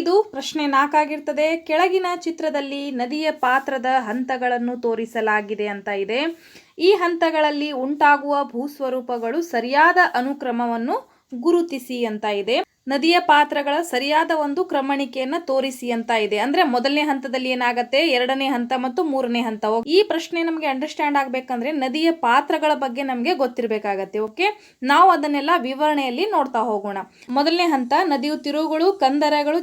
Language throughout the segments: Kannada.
ಇದು ಪ್ರಶ್ನೆ 4 ಆಗಿರ್ತದೆ. ಕೆಳಗಿನ ಚಿತ್ರದಲ್ಲಿ ನದಿಯ ಪಾತ್ರದ ಹಂತಗಳನ್ನು ತೋರಿಸಲಾಗಿದೆ ಅಂತ ಇದೆ. ಈ ಹಂತಗಳಲ್ಲಿ ಉಂಟಾಗುವ ಭೂಸ್ವರೂಪಗಳು ಸರಿಯಾದ ಅನುಕ್ರಮವನ್ನು ಗುರುತಿಸಿ ಅಂತ ಇದೆ. ನದಿಯ ಪಾತ್ರಗಳ ಸರಿಯಾದ ಒಂದು ಕ್ರಮಣಿಕೆಯನ್ನ ತೋರಿಸಿ ಅಂತ ಇದೆ. ಅಂದ್ರೆ ಮೊದಲನೇ ಹಂತದಲ್ಲಿ ಏನಾಗತ್ತೆ, ಎರಡನೇ ಹಂತ ಮತ್ತು ಮೂರನೇ ಹಂತ. ಈ ಪ್ರಶ್ನೆ ನಮಗೆ ಅಂಡರ್ಸ್ಟ್ಯಾಂಡ್ ಆಗ್ಬೇಕಂದ್ರೆ ನದಿಯ ಪಾತ್ರಗಳ ಬಗ್ಗೆ ನಮಗೆ ಗೊತ್ತಿರಬೇಕಾಗತ್ತೆ. ಓಕೆ, ನಾವು ಅದನ್ನೆಲ್ಲ ವಿವರಣೆಯಲ್ಲಿ ನೋಡ್ತಾ ಹೋಗೋಣ. ಮೊದಲನೇ ಹಂತ ನದಿಯು ತಿರುವುಗಳು, ಕಂದರಗಳು,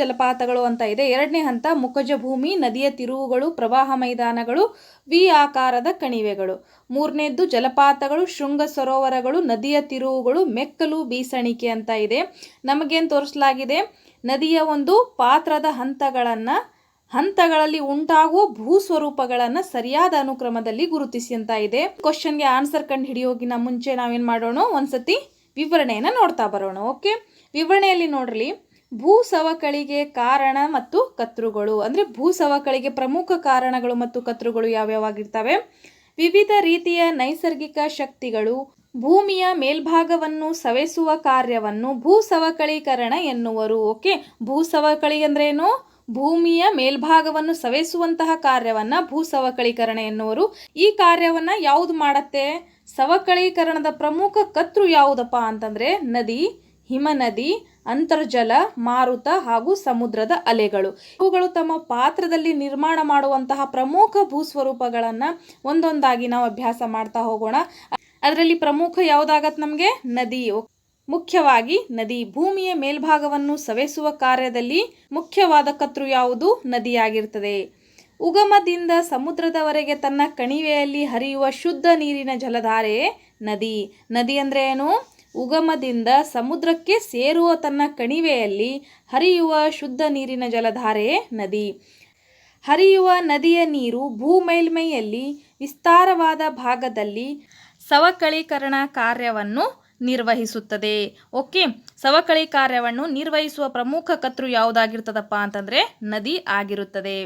ಜಲಪಾತಗಳು ಅಂತ ಇದೆ. ಎರಡನೇ ಹಂತ ಮುಖಜ ಭೂಮಿ, ನದಿಯ ತಿರುವುಗಳು, ಪ್ರವಾಹ ಮೈದಾನಗಳು, ವಿ ಆಕಾರದ ಕಣಿವೆಗಳು. ಮೂರನೇದ್ದು ಜಲಪಾತಗಳು, ಶೃಂಗ ಸರೋವರಗಳು, ನದಿಯ ತಿರುವುಗಳು, ಮೆಕ್ಕಲು ಬೀಸಣಿಕೆ ಅಂತ ಇದೆ. ನಮಗೇನು ತೋರಿಸಲಾಗಿದೆ, ನದಿಯ ಒಂದು ಪಾತ್ರದ ಹಂತಗಳಲ್ಲಿ ಉಂಟಾಗುವ ಭೂಸ್ವರೂಪಗಳನ್ನು ಸರಿಯಾದ ಅನುಕ್ರಮದಲ್ಲಿ ಗುರುತಿಸಿ ಅಂತ ಇದೆ. ಕ್ವಶನ್ಗೆ ಆನ್ಸರ್ ಕಂಡು ಹಿಡಿಯೋಗಿನ ಮುಂಚೆ ನಾವೇನು ಮಾಡೋಣ, ಒಂದ್ಸತಿ ವಿವರಣೆಯನ್ನು ನೋಡ್ತಾ ಬರೋಣ. ಓಕೆ, ವಿವರಣೆಯಲ್ಲಿ ನೋಡ್ರಿ, ಭೂ ಸವಕಳಿಗೆ ಕಾರಣ ಮತ್ತು ಕರ್ತೃಗಳು. ಅಂದರೆ ಭೂ ಸವಕಳಿಗೆ ಪ್ರಮುಖ ಕಾರಣಗಳು ಮತ್ತು ಕರ್ತೃಗಳು ಯಾವ್ಯಾವಾಗಿರ್ತವೆ? ವಿವಿಧ ರೀತಿಯ ನೈಸರ್ಗಿಕ ಶಕ್ತಿಗಳು ಭೂಮಿಯ ಮೇಲ್ಭಾಗವನ್ನು ಸವೆಸುವ ಕಾರ್ಯವನ್ನು ಭೂ ಸವಕಳೀಕರಣ ಎನ್ನುವರು. ಓಕೆ, ಭೂ ಸವಕಳಿ ಅಂದ್ರೆ ಏನು? ಭೂಮಿಯ ಮೇಲ್ಭಾಗವನ್ನು ಸವೆಸುವಂತಹ ಕಾರ್ಯವನ್ನ ಭೂ ಸವಕಳೀಕರಣ ಎನ್ನುವರು. ಈ ಕಾರ್ಯವನ್ನ ಯಾವುದು ಮಾಡತ್ತೆ? ಸವಕಳೀಕರಣದ ಪ್ರಮುಖ ಕರ್ತೃ ಯಾವುದಪ್ಪ ಅಂತಂದ್ರೆ ನದಿ, ಹಿಮನದಿ, ಅಂತರ್ಜಲ, ಮಾರುತ ಹಾಗೂ ಸಮುದ್ರದ ಅಲೆಗಳು. ಇವುಗಳು ತಮ್ಮ ಪಾತ್ರದಲ್ಲಿ ನಿರ್ಮಾಣ ಮಾಡುವಂತಹ ಪ್ರಮುಖ ಭೂಸ್ವರೂಪಗಳನ್ನ ಒಂದೊಂದಾಗಿ ನಾವು ಅಭ್ಯಾಸ ಮಾಡ್ತಾ ಹೋಗೋಣ. ಅದರಲ್ಲಿ ಪ್ರಮುಖ ಯಾವುದಾಗತ್ತೆ ನಮಗೆ? ನದಿ. ಮುಖ್ಯವಾಗಿ ನದಿ ಭೂಮಿಯ ಮೇಲ್ಭಾಗವನ್ನು ಸವೆಸುವ ಕಾರ್ಯದಲ್ಲಿ ಮುಖ್ಯವಾದ ಕರ್ತೃ ಯಾವುದು? ನದಿಯಾಗಿರ್ತದೆ. ಉಗಮದಿಂದ ಸಮುದ್ರದವರೆಗೆ ತನ್ನ ಕಣಿವೆಯಲ್ಲಿ ಹರಿಯುವ ಶುದ್ಧ ನೀರಿನ ಜಲಧಾರೆ ನದಿ. ನದಿ ಅಂದ್ರೆ ಏನು? ಉಗಮದಿಂದ ಸಮುದ್ರಕ್ಕೆ ಸೇರುವ ತನ್ನ ಕಣಿವೆಯಲ್ಲಿ ಹರಿಯುವ ಶುದ್ಧ ನೀರಿನ ಜಲಧಾರೆ ನದಿ. ಹರಿಯುವ ನದಿಯ ನೀರು ಭೂ ಮೇಲ್ಮೈಯಲ್ಲಿ ವಿಸ್ತಾರವಾದ ಭಾಗದಲ್ಲಿ ಸವಕಳೀಕರಣ ಕಾರ್ಯವನ್ನು ನಿರ್ವಹಿಸುತ್ತದೆ. ಓಕೆ, ಸವಕಳಿ ಕಾರ್ಯವನ್ನು ನಿರ್ವಹಿಸುವ ಪ್ರಮುಖ ಕರ್ತೃ ಯಾವುದಾಗಿರ್ತದಪ್ಪ ಅಂತಂದ್ರೆ ನದಿ ಆಗಿರುತ್ತದೆ.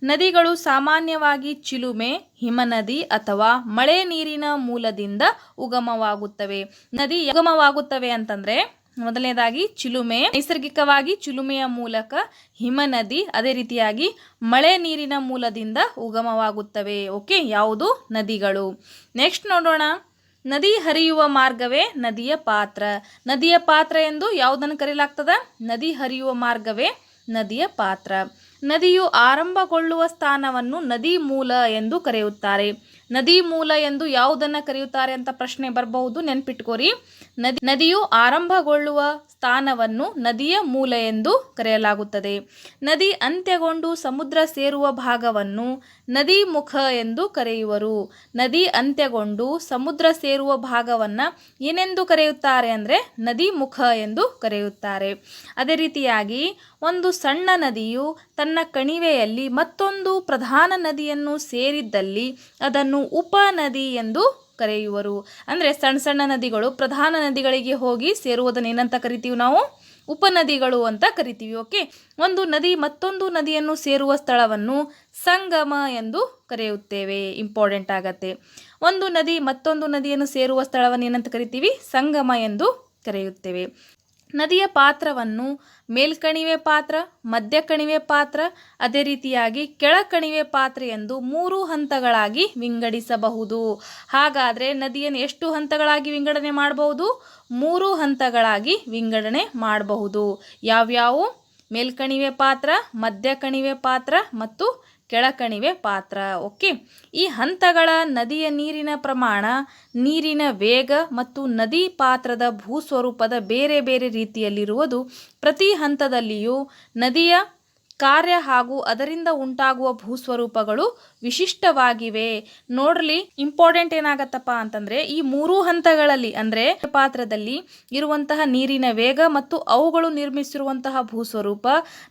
ನದಿಗಳು ಸಾಮಾನ್ಯವಾಗಿ ಚಿಲುಮೆ, ಹಿಮನದಿ ಅಥವಾ ಮಳೆ ನೀರಿನ ಮೂಲದಿಂದ ಉಗಮವಾಗುತ್ತವೆ. ನದಿ ಉಗಮವಾಗುತ್ತವೆ ಅಂತಂದ್ರೆ ಮೊದಲನೇದಾಗಿ ಚಿಲುಮೆ, ನೈಸರ್ಗಿಕವಾಗಿ ಚಿಲುಮೆಯ ಮೂಲಕ ಹಿಮನದಿ, ಅದೇ ರೀತಿಯಾಗಿ ಮಳೆ ನೀರಿನ ಮೂಲದಿಂದ ಉಗಮವಾಗುತ್ತವೆ. ಓಕೆ, ಯಾವುದು? ನದಿಗಳು. ನೆಕ್ಸ್ಟ್ ನೋಡೋಣ, ನದಿ ಹರಿಯುವ ಮಾರ್ಗವೇ ನದಿಯ ಪಾತ್ರ. ನದಿಯ ಪಾತ್ರ ಎಂದು ಯಾವುದನ್ನು ಕರೆಯಲಾಗ್ತದ? ನದಿ ಹರಿಯುವ ಮಾರ್ಗವೇ ನದಿಯ ಪಾತ್ರ. ನದಿಯು ಆರಂಭಗೊಳ್ಳುವ ಸ್ಥಾನವನ್ನು ನದಿ ಮೂಲ ಎಂದು ಕರೆಯುತ್ತಾರೆ. ನದಿ ಮೂಲ ಎಂದು ಯಾವುದನ್ನು ಕರೆಯುತ್ತಾರೆ ಅಂತ ಪ್ರಶ್ನೆ ಬರಬಹುದು, ನೆನ್ಪಿಟ್ಕೋರಿ. ನದಿಯು ಆರಂಭಗೊಳ್ಳುವ ಸ್ಥಾನವನ್ನು ನದಿಯ ಮೂಲ ಎಂದು ಕರೆಯಲಾಗುತ್ತದೆ. ನದಿ ಅಂತ್ಯಗೊಂಡು ಸಮುದ್ರ ಸೇರುವ ಭಾಗವನ್ನು ನದಿ ಮುಖ ಎಂದು ಕರೆಯುವರು. ನದಿ ಅಂತ್ಯಗೊಂಡು ಸಮುದ್ರ ಸೇರುವ ಭಾಗವನ್ನು ಏನೆಂದು ಕರೆಯುತ್ತಾರೆ ಅಂದರೆ ನದಿ ಮುಖ ಎಂದು ಕರೆಯುತ್ತಾರೆ. ಅದೇ ರೀತಿಯಾಗಿ ಒಂದು ಸಣ್ಣ ನದಿಯು ತನ್ನ ಕಣಿವೆಯಲ್ಲಿ ಮತ್ತೊಂದು ಪ್ರಧಾನ ನದಿಯನ್ನು ಸೇರಿದ್ದಲ್ಲಿ ಅದನ್ನು ಉಪನದಿ ಎಂದು ಕರೆಯುವರು. ಅಂದರೆ ಸಣ್ಣ ಸಣ್ಣ ನದಿಗಳು ಪ್ರಧಾನ ನದಿಗಳಿಗೆ ಹೋಗಿ ಸೇರುವುದನ್ನು ಏನಂತ ಕರಿತೀವಿ ನಾವು? ಉಪನದಿಗಳು ಅಂತ ಕರಿತೀವಿ. ಓಕೆ, ಒಂದು ನದಿ ಮತ್ತೊಂದು ನದಿಯನ್ನು ಸೇರುವ ಸ್ಥಳವನ್ನು ಸಂಗಮ ಎಂದು ಕರೆಯುತ್ತೇವೆ. ಇಂಪಾರ್ಟೆಂಟ್ ಆಗತ್ತೆ. ಒಂದು ನದಿ ಮತ್ತೊಂದು ನದಿಯನ್ನು ಸೇರುವ ಸ್ಥಳವನ್ನು ಏನಂತ ಕರಿತೀವಿ? ಸಂಗಮ ಎಂದು ಕರೆಯುತ್ತೇವೆ. ನದಿಯ ಪಾತ್ರವನ್ನು ಮೇಲ್ಕಣಿವೆ ಪಾತ್ರ, ಮಧ್ಯ ಕಣಿವೆ ಪಾತ್ರ, ಅದೇ ರೀತಿಯಾಗಿ ಕೆಳಕಣಿವೆ ಪಾತ್ರ ಎಂದು 3 ಹಂತಗಳಾಗಿ ವಿಂಗಡಿಸಬಹುದು. ಹಾಗಾದರೆ ನದಿಯನ್ನು ಎಷ್ಟು ಹಂತಗಳಾಗಿ ವಿಂಗಡಣೆ ಮಾಡಬಹುದು? 3 ಹಂತಗಳಾಗಿ ವಿಂಗಡಣೆ ಮಾಡಬಹುದು. ಯಾವ್ಯಾವು? ಮೇಲ್ಕಣಿವೆ ಪಾತ್ರ, ಮಧ್ಯ ಕಣಿವೆ ಪಾತ್ರ ಮತ್ತು ಕೆಳಕಣಿವೆ ಪಾತ್ರ. ಓಕೆ, ಈ ಹಂತಗಳ ನದಿಯ ನೀರಿನ ಪ್ರಮಾಣ, ನೀರಿನ ವೇಗ ಮತ್ತು ನದಿ ಪಾತ್ರದ ಭೂಸ್ವರೂಪದ ಬೇರೆ ಬೇರೆ ರೀತಿಯಲ್ಲಿರುವುದು ಪ್ರತಿ ಹಂತದಲ್ಲಿಯೂ ನದಿಯ ಕಾರ್ಯ ಹಾಗೂ ಅದರಿಂದ ಉಂಟಾಗುವ ಭೂಸ್ವರೂಪಗಳು ವಿಶಿಷ್ಟವಾಗಿವೆ. ನೋಡ್ರಿ, ಇಂಪಾರ್ಟೆಂಟ್ ಏನಾಗತ್ತಪ್ಪ ಅಂತಂದ್ರೆ ಈ 3 ಹಂತಗಳಲ್ಲಿ ಅಂದ್ರೆ ಪಾತ್ರದಲ್ಲಿ ಇರುವಂತಹ ನೀರಿನ ವೇಗ ಮತ್ತು ಅವುಗಳು ನಿರ್ಮಿಸಿರುವಂತಹ ಭೂಸ್ವರೂಪ,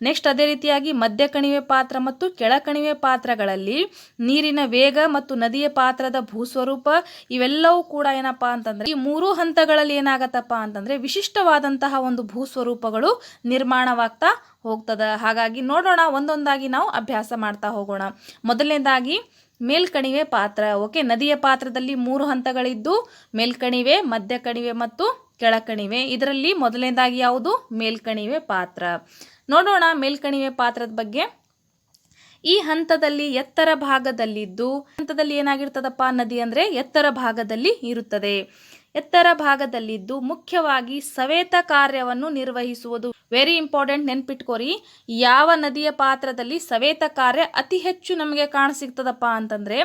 ನೆಕ್ಸ್ಟ್ ಅದೇ ರೀತಿಯಾಗಿ ಮಧ್ಯ ಕಣಿವೆ ಪಾತ್ರ ಮತ್ತು ಕೆಳಕಣಿವೆ ಪಾತ್ರಗಳಲ್ಲಿ ನೀರಿನ ವೇಗ ಮತ್ತು ನದಿಯ ಪಾತ್ರದ ಭೂಸ್ವರೂಪ, ಇವೆಲ್ಲವೂ ಕೂಡ ಏನಪ್ಪಾ ಅಂತಂದ್ರೆ ಈ 3 ಹಂತಗಳಲ್ಲಿ ಏನಾಗತ್ತಪ್ಪ ಅಂತಂದ್ರೆ ವಿಶಿಷ್ಟವಾದಂತಹ ಒಂದು ಭೂಸ್ವರೂಪಗಳು ನಿರ್ಮಾಣವಾಗ್ತಾ ಹೋಗ್ತದ. ಹಾಗಾಗಿ ನೋಡೋಣ, ಒಂದೊಂದಾಗಿ ನಾವು ಅಭ್ಯಾಸ ಮಾಡ್ತಾ ಹೋಗೋಣ. ಮೊದಲನೇದಾಗಿ ಮೇಲ್ಕಣಿವೆ ಪಾತ್ರ. ಓಕೆ, ನದಿಯ ಪಾತ್ರದಲ್ಲಿ 3 ಹಂತಗಳಿದ್ದು ಮೇಲ್ಕಣಿವೆ, ಮಧ್ಯ ಕಣಿವೆ ಮತ್ತು ಕೆಳಕಣಿವೆ. ಇದರಲ್ಲಿ ಮೊದಲನೇದಾಗಿ ಯಾವುದು? ಮೇಲ್ಕಣಿವೆ ಪಾತ್ರ. ನೋಡೋಣ ಮೇಲ್ಕಣಿವೆ ಪಾತ್ರದ ಬಗ್ಗೆ. ಈ ಹಂತದಲ್ಲಿ ಎತ್ತರ ಭಾಗದಲ್ಲಿದ್ದು, ಹಂತದಲ್ಲಿ ಏನಾಗಿರ್ತದಪ್ಪ ನದಿ ಅಂದರೆ ಎತ್ತರ ಭಾಗದಲ್ಲಿ ಇರುತ್ತದೆ. ಎತ್ತರ ಭಾಗದಲ್ಲಿದ್ದು ಮುಖ್ಯವಾಗಿ ಸವೇತ ಕಾರ್ಯವನ್ನು ನಿರ್ವಹಿಸುವುದು. ವೆರಿ ಇಂಪಾರ್ಟೆಂಟ್, ನೆನ್ಪಿಟ್ಕೋರಿ. ಯಾವ ನದಿಯ ಪಾತ್ರದಲ್ಲಿ ಸವೇತ ಕಾರ್ಯ ಅತಿ ಹೆಚ್ಚು ನಮಗೆ ಕಾಣಸಿಗ್ತದಪ್ಪ ಅಂತಂದರೆ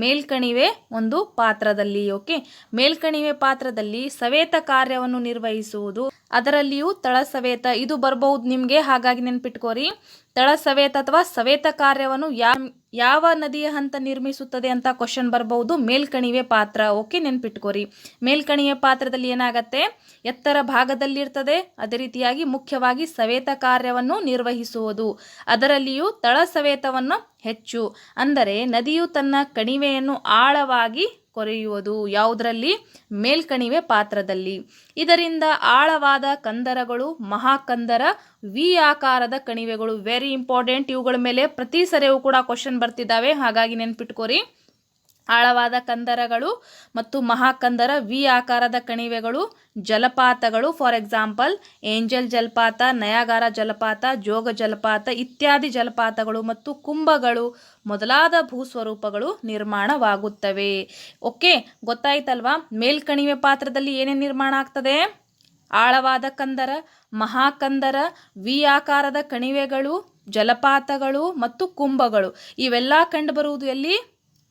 ಮೇಲ್ಕಣಿವೆ ಒಂದು ಪಾತ್ರದಲ್ಲಿ. ಓಕೆ, ಮೇಲ್ಕಣಿವೆ ಪಾತ್ರದಲ್ಲಿ ಸವೇತ ಕಾರ್ಯವನ್ನು ನಿರ್ವಹಿಸುವುದು. ಅದರಲ್ಲಿಯೂ ತಳ ಸವೇತ ಇದು ಬರಬಹುದು ನಿಮಗೆ, ಹಾಗಾಗಿ ನೆನ್ಪಿಟ್ಕೋರಿ. ತಳ ಸವೇತ ಅಥವಾ ಸವೇತ ಕಾರ್ಯವನ್ನು ಯಾವ ನದಿಯ ಹಂತ ನಿರ್ಮಿಸುತ್ತದೆ ಅಂತ ಕ್ವಶನ್ ಬರಬಹುದು. ಮೇಲ್ಕಣಿವೆ ಪಾತ್ರ. ಓಕೆ, ನೆನ್ಪಿಟ್ಕೋರಿ. ಮೇಲ್ಕಣಿವೆ ಪಾತ್ರದಲ್ಲಿ ಏನಾಗತ್ತೆ, ಎತ್ತರ ಭಾಗದಲ್ಲಿರ್ತದೆ. ಅದೇ ರೀತಿಯಾಗಿ ಮುಖ್ಯವಾಗಿ ಸವೇತ ಕಾರ್ಯವನ್ನು ನಿರ್ವಹಿಸುವುದು. ಅದರಲ್ಲಿಯೂ ತಳ ಸವೇತವನ್ನು ಹೆಚ್ಚು, ಅಂದರೆ ನದಿಯು ತನ್ನ ಕಣಿವೆಯನ್ನು ಆಳವಾಗಿ ಕೊರೆಯುವುದು. ಯಾವುದರಲ್ಲಿ? ಮೇಲ್ಕಣಿವೆ ಪಾತ್ರದಲ್ಲಿ. ಇದರಿಂದ ಆಳವಾದ ಕಂದರಗಳು, ಮಹಾಕಂದರ, ವಿ ಆಕಾರದ ಕಣಿವೆಗಳು. ವೆರಿ ಇಂಪಾರ್ಟೆಂಟ್, ಇವುಗಳ ಮೇಲೆ ಪ್ರತಿ ಸರಿಯೂ ಕೂಡ ಕ್ವಶನ್ ಬರ್ತಿದ್ದಾವೆ, ಹಾಗಾಗಿ ನೆನ್ಪಿಟ್ಕೋರಿ. ಆಳವಾದ ಕಂದರಗಳು ಮತ್ತು ಮಹಾಕಂದರ, ವಿ ಆಕಾರದ ಕಣಿವೆಗಳು, ಜಲಪಾತಗಳು. ಫಾರ್ ಎಕ್ಸಾಂಪಲ್ ಏಂಜಲ್ ಜಲಪಾತ, ನಯಾಗಾರ ಜಲಪಾತ, ಜೋಗ ಜಲಪಾತ ಇತ್ಯಾದಿ ಜಲಪಾತಗಳು ಮತ್ತು ಕುಂಭಗಳು ಮೊದಲಾದ ಭೂಸ್ವರೂಪಗಳು ನಿರ್ಮಾಣವಾಗುತ್ತವೆ. ಓಕೆ, ಗೊತ್ತಾಯ್ತಲ್ವಾ? ಮೇಲ್ಕಣಿವೆ ಪಾತ್ರದಲ್ಲಿ ಏನೇನು ನಿರ್ಮಾಣ ಆಗ್ತದೆ? ಆಳವಾದ ಕಂದರ, ಮಹಾಕಂದರ, ವಿ ಆಕಾರದ ಕಣಿವೆಗಳು, ಜಲಪಾತಗಳು ಮತ್ತು ಕುಂಭಗಳು. ಇವೆಲ್ಲ ಕಂಡುಬರುವುದು ಎಲ್ಲಿ?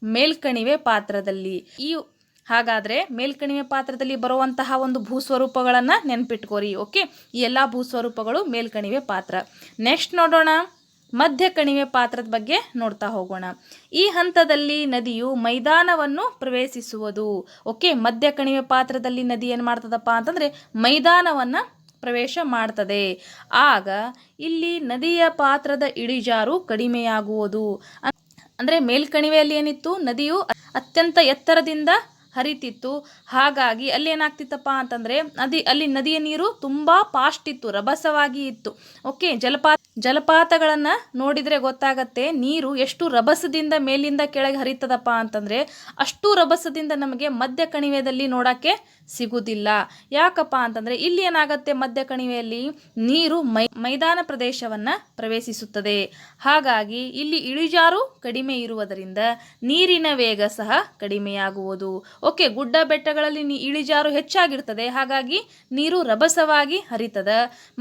ಮೇಲ್ಕಣಿವೆ ಪಾತ್ರದಲ್ಲಿ. ಹಾಗಾದರೆ ಮೇಲ್ಕಣಿವೆ ಪಾತ್ರದಲ್ಲಿ ಬರುವಂತಹ ಒಂದು ಭೂಸ್ವರೂಪಗಳನ್ನು ನೆನ್ಪಿಟ್ಕೋರಿ. ಓಕೆ, ಈ ಎಲ್ಲ ಭೂಸ್ವರೂಪಗಳು ಮೇಲ್ಕಣಿವೆ ಪಾತ್ರ. ನೆಕ್ಸ್ಟ್ ನೋಡೋಣ, ಮಧ್ಯ ಕಣಿವೆ ಪಾತ್ರದ ಬಗ್ಗೆ ನೋಡ್ತಾ ಹೋಗೋಣ. ಈ ಹಂತದಲ್ಲಿ ನದಿಯು ಮೈದಾನವನ್ನು ಪ್ರವೇಶಿಸುವುದು. ಓಕೆ, ಮಧ್ಯ ಕಣಿವೆ ಪಾತ್ರದಲ್ಲಿ ನದಿ ಏನು ಮಾಡ್ತದಪ್ಪ ಅಂತಂದರೆ ಮೈದಾನವನ್ನು ಪ್ರವೇಶ ಮಾಡ್ತದೆ. ಆಗ ಇಲ್ಲಿ ನದಿಯ ಪಾತ್ರದ ಇಳಿಜಾರು ಕಡಿಮೆಯಾಗುವುದು. ಅಂದರೆ ಮೇಲ್ಕಣಿವೆಯಲ್ಲಿ ಏನಿತ್ತು, ನದಿಯು ಅತ್ಯಂತ ಎತ್ತರದಿಂದ ಹರಿತಿತ್ತು. ಹಾಗಾಗಿ ಅಲ್ಲಿ ಏನಾಗ್ತಿತ್ತಪ್ಪ ಅಂತಂದರೆ ಅಲ್ಲಿ ನದಿಯ ನೀರು ತುಂಬ ಫಾಸ್ಟ್ ಇತ್ತು, ರಭಸವಾಗಿ ಇತ್ತು. ಓಕೆ, ಜಲಪಾತಗಳನ್ನು ನೋಡಿದರೆ ಗೊತ್ತಾಗತ್ತೆ ನೀರು ಎಷ್ಟು ರಭಸದಿಂದ ಮೇಲಿಂದ ಕೆಳಗೆ ಹರಿತದಪ್ಪ ಅಂತಂದರೆ ಅಷ್ಟು ರಭಸದಿಂದ ನಮಗೆ ಮಧ್ಯ ಕಣಿವೆಯಲ್ಲಿ ನೋಡೋಕ್ಕೆ ಸಿಗುವುದಿಲ್ಲ. ಯಾಕಪ್ಪ ಅಂತಂದರೆ ಇಲ್ಲಿ ಏನಾಗುತ್ತೆ, ಮಧ್ಯ ಕಣಿವೆಯಲ್ಲಿ ನೀರು ಮೈದಾನ ಪ್ರದೇಶವನ್ನು ಪ್ರವೇಶಿಸುತ್ತದೆ. ಹಾಗಾಗಿ ಇಲ್ಲಿ ಇಳಿಜಾರು ಕಡಿಮೆ ಇರುವುದರಿಂದ ನೀರಿನ ವೇಗ ಸಹ ಕಡಿಮೆಯಾಗುವುದು. ಓಕೆ, ಗುಡ್ಡ ಬೆಟ್ಟಗಳಲ್ಲಿ ಇಳಿಜಾರು ಹೆಚ್ಚಾಗಿರ್ತದೆ, ಹಾಗಾಗಿ ನೀರು ರಭಸವಾಗಿ ಹರಿತದ.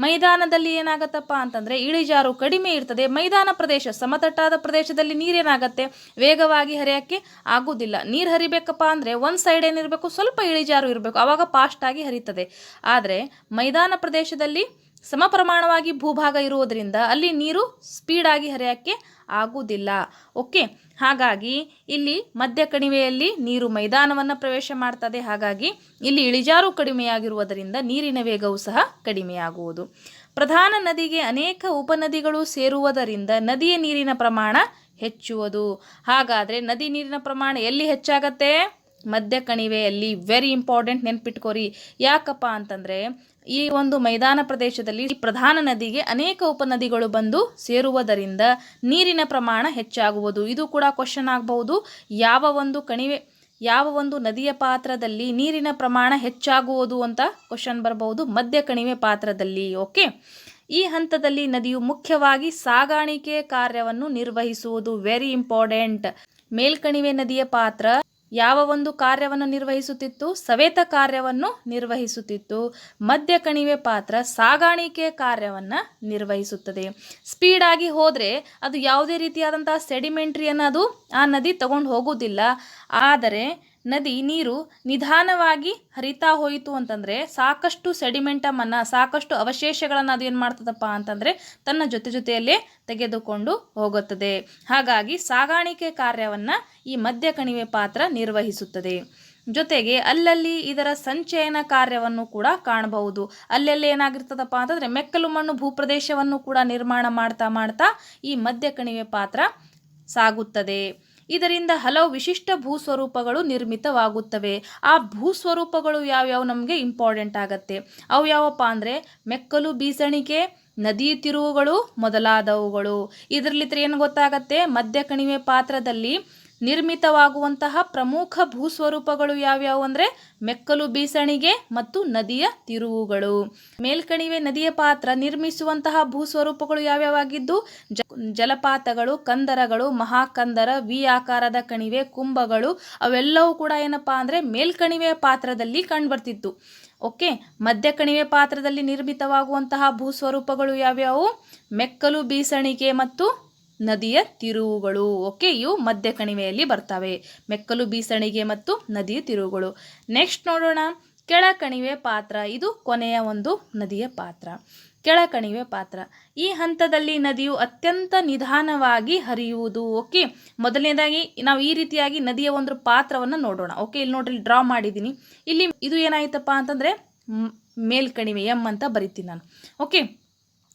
ಮೈದಾನದಲ್ಲಿ ಏನಾಗತ್ತಪ್ಪ ಅಂತಂದರೆ ಇಳಿಜಾರು ಕಡಿಮೆ ಇರ್ತದೆ. ಮೈದಾನ ಪ್ರದೇಶ, ಸಮತಟ್ಟಾದ ಪ್ರದೇಶದಲ್ಲಿ ನೀರೇನಾಗತ್ತೆ, ವೇಗವಾಗಿ ಹರಿಯೋಕ್ಕೆ ಆಗುವುದಿಲ್ಲ. ನೀರು ಹರಿಬೇಕಪ್ಪ ಅಂದರೆ ಒಂದು ಸೈಡ್ ಏನಿರಬೇಕು, ಸ್ವಲ್ಪ ಇಳಿಜಾರು ಇರಬೇಕು, ಆವಾಗ ಫಾಸ್ಟಾಗಿ ಹರಿತದೆ. ಆದರೆ ಮೈದಾನ ಪ್ರದೇಶದಲ್ಲಿ ಸಮ ಪ್ರಮಾಣವಾಗಿ ಭೂಭಾಗ ಇರುವುದರಿಂದ ಅಲ್ಲಿ ನೀರು ಸ್ಪೀಡಾಗಿ ಹರಿಯೋಕ್ಕೆ ಆಗುವುದಿಲ್ಲ. ಓಕೆ, ಹಾಗಾಗಿ ಇಲ್ಲಿ ಮಧ್ಯ ಕಣಿವೆಯಲ್ಲಿ ನೀರು ಮೈದಾನವನ್ನು ಪ್ರವೇಶ ಮಾಡ್ತದೆ. ಹಾಗಾಗಿ ಇಲ್ಲಿ ಇಳಿಜಾರು ಕಡಿಮೆಯಾಗಿರುವುದರಿಂದ ನೀರಿನ ವೇಗವು ಸಹ ಕಡಿಮೆಯಾಗುವುದು. ಪ್ರಧಾನ ನದಿಗೆ ಅನೇಕ ಉಪನದಿಗಳು ಸೇರುವುದರಿಂದ ನದಿಯ ನೀರಿನ ಪ್ರಮಾಣ ಹೆಚ್ಚುವುದು. ಹಾಗಾದರೆ ನದಿ ನೀರಿನ ಪ್ರಮಾಣ ಎಲ್ಲಿ ಹೆಚ್ಚಾಗತ್ತೆ? ಮಧ್ಯ ಕಣಿವೆಯಲ್ಲಿ. ವೆರಿ ಇಂಪಾರ್ಟೆಂಟ್, ನೆನ್ಪಿಟ್ಕೋರಿ. ಯಾಕಪ್ಪ ಅಂತಂದರೆ ಈ ಒಂದು ಮೈದಾನ ಪ್ರದೇಶದಲ್ಲಿ ಪ್ರಧಾನ ನದಿಗೆ ಅನೇಕ ಉಪನದಿಗಳು ಬಂದು ಸೇರುವುದರಿಂದ ನೀರಿನ ಪ್ರಮಾಣ ಹೆಚ್ಚಾಗುವುದು. ಇದು ಕೂಡ ಕ್ವಶನ್ ಆಗಬಹುದು. ಯಾವ ಒಂದು ನದಿಯ ಪಾತ್ರದಲ್ಲಿ ನೀರಿನ ಪ್ರಮಾಣ ಹೆಚ್ಚಾಗುವುದು ಅಂತ ಕ್ವಶನ್ ಬರಬಹುದು. ಮಧ್ಯ ಕಣಿವೆ ಪಾತ್ರದಲ್ಲಿ. ಓಕೆ, ಈ ಹಂತದಲ್ಲಿ ನದಿಯು ಮುಖ್ಯವಾಗಿ ಸಾಗಾಣಿಕೆ ಕಾರ್ಯವನ್ನು ನಿರ್ವಹಿಸುವುದು. Very important. ಮೇಲ್ಕಣಿವೆ ನದಿಯ ಪಾತ್ರ ಯಾವ ಒಂದು ಕಾರ್ಯವನ್ನು ನಿರ್ವಹಿಸುತ್ತಿತ್ತು? ಸವೇತ ಕಾರ್ಯವನ್ನು ನಿರ್ವಹಿಸುತ್ತಿತ್ತು. ಮಧ್ಯ ಕಣಿವೆ ಪಾತ್ರ ಸಾಗಾಣಿಕೆ ಕಾರ್ಯವನ್ನು ನಿರ್ವಹಿಸುತ್ತದೆ. ಸ್ಪೀಡಾಗಿ ಹೋದರೆ ಅದು ಯಾವುದೇ ರೀತಿಯಾದಂತಹ ಸೆಡಿಮೆಂಟ್ರಿಯನ್ನು ಅದು ಆ ನದಿ ತಗೊಂಡು ಹೋಗೋದಿಲ್ಲ. ಆದರೆ ನದಿ ನೀರು ನಿಧಾನವಾಗಿ ಹರಿತಾ ಹೋಯಿತು ಅಂತಂದರೆ ಸಾಕಷ್ಟು ಸೆಡಿಮೆಂಟಮನ್ನು, ಸಾಕಷ್ಟು ಅವಶೇಷಗಳನ್ನು ಅದು ಏನು ಮಾಡ್ತದಪ್ಪ ಅಂತಂದರೆ ತನ್ನ ಜೊತೆಯಲ್ಲೇ ತೆಗೆದುಕೊಂಡು ಹೋಗುತ್ತದೆ. ಹಾಗಾಗಿ ಸಾಗಾಣಿಕೆ ಕಾರ್ಯವನ್ನು ಈ ಮಧ್ಯ ಕಣಿವೆ ಪಾತ್ರ ನಿರ್ವಹಿಸುತ್ತದೆ. ಜೊತೆಗೆ ಅಲ್ಲಲ್ಲಿ ಇದರ ಸಂಚಯನ ಕಾರ್ಯವನ್ನು ಕೂಡ ಕಾಣಬಹುದು. ಅಲ್ಲೆಲ್ಲಿ ಏನಾಗಿರ್ತದಪ್ಪ ಅಂತಂದರೆ ಮೆಕ್ಕಲು ಮಣ್ಣು ಭೂಪ್ರದೇಶವನ್ನು ಕೂಡ ನಿರ್ಮಾಣ ಮಾಡ್ತಾ ಈ ಮಧ್ಯ ಕಣಿವೆ ಪಾತ್ರ ಸಾಗುತ್ತದೆ. ಇದರಿಂದ ಹಲವು ವಿಶಿಷ್ಟ ಭೂಸ್ವರೂಪಗಳು ನಿರ್ಮಿತವಾಗುತ್ತವೆ. ಆ ಭೂಸ್ವರೂಪಗಳು ಯಾವ್ಯಾವ ನಮಗೆ ಇಂಪಾರ್ಟೆಂಟ್ ಆಗತ್ತೆ. ಅವು ಯಾವಪ್ಪ ಅಂದರೆ ಮೆಕ್ಕಲು ಬೀಸಣಿಗೆ, ನದಿ ತಿರುವುಗಳು ಮೊದಲಾದವುಗಳು. ಇದರಲ್ಲಿ ಏನು ಗೊತ್ತಾಗತ್ತೆ, ಮಧ್ಯ ಕಣಿವೆ ಪಾತ್ರದಲ್ಲಿ ನಿರ್ಮಿತವಾಗುವಂತಹ ಪ್ರಮುಖ ಭೂಸ್ವರೂಪಗಳು ಯಾವ್ಯಾವು ಅಂದರೆ ಮೆಕ್ಕಲು ಬೀಸಣಿಗೆ ಮತ್ತು ನದಿಯ ತಿರುವುಗಳು. ಮೇಲ್ಕಣಿವೆ ನದಿಯ ಪಾತ್ರ ನಿರ್ಮಿಸುವಂತಹ ಭೂಸ್ವರೂಪಗಳು ಯಾವ್ಯಾವಾಗಿದ್ದು ಜಲಪಾತಗಳು, ಕಂದರಗಳು, ಮಹಾಕಂದರ, ವಿ ಆಕಾರದ ಕಣಿವೆ, ಕುಂಭಗಳು ಅವೆಲ್ಲವೂ ಕೂಡ ಏನಪ್ಪಾ ಅಂದರೆ ಮೇಲ್ಕಣಿವೆಯ ಪಾತ್ರದಲ್ಲಿ ಕಂಡುಬರ್ತಿತ್ತು. ಓಕೆ, ಮಧ್ಯ ಕಣಿವೆ ಪಾತ್ರದಲ್ಲಿ ನಿರ್ಮಿತವಾಗುವಂತಹ ಭೂಸ್ವರೂಪಗಳು ಯಾವ್ಯಾವು? ಮೆಕ್ಕಲು ಬೀಸಣಿಗೆ ಮತ್ತು ನದಿಯ ತಿರುವುಗಳು. ಓಕೆ, ಇವು ಮಧ್ಯ ಕಣಿವೆಯಲ್ಲಿ ಬರ್ತವೆ, ಮೆಕ್ಕಲು ಬೀಸಣಿಗೆ ಮತ್ತು ನದಿಯ ತಿರುವುಗಳು. ನೆಕ್ಸ್ಟ್ ನೋಡೋಣ ಕೆಳಕಣಿವೆ ಪಾತ್ರ. ಇದು ಕೊನೆಯ ಒಂದು ನದಿಯ ಪಾತ್ರ, ಕೆಳಕಣಿವೆ ಪಾತ್ರ. ಈ ಹಂತದಲ್ಲಿ ನದಿಯು ಅತ್ಯಂತ ನಿಧಾನವಾಗಿ ಹರಿಯುವುದು. ಓಕೆ, ಮೊದಲನೇದಾಗಿ ನಾವು ಈ ರೀತಿಯಾಗಿ ನದಿಯ ಒಂದು ಪಾತ್ರವನ್ನು ನೋಡೋಣ. ಓಕೆ, ಇಲ್ಲಿ ನೋಡ್ರಿ, ಡ್ರಾ ಮಾಡಿದ್ದೀನಿ. ಇಲ್ಲಿ ಇದು ಏನಾಯ್ತಪ್ಪ ಅಂತಂದರೆ ಮೇಲ್ಕಣಿವೆ ಎಂ ಅಂತ ಬರಿತೀನಿ ನಾನು. ಓಕೆ,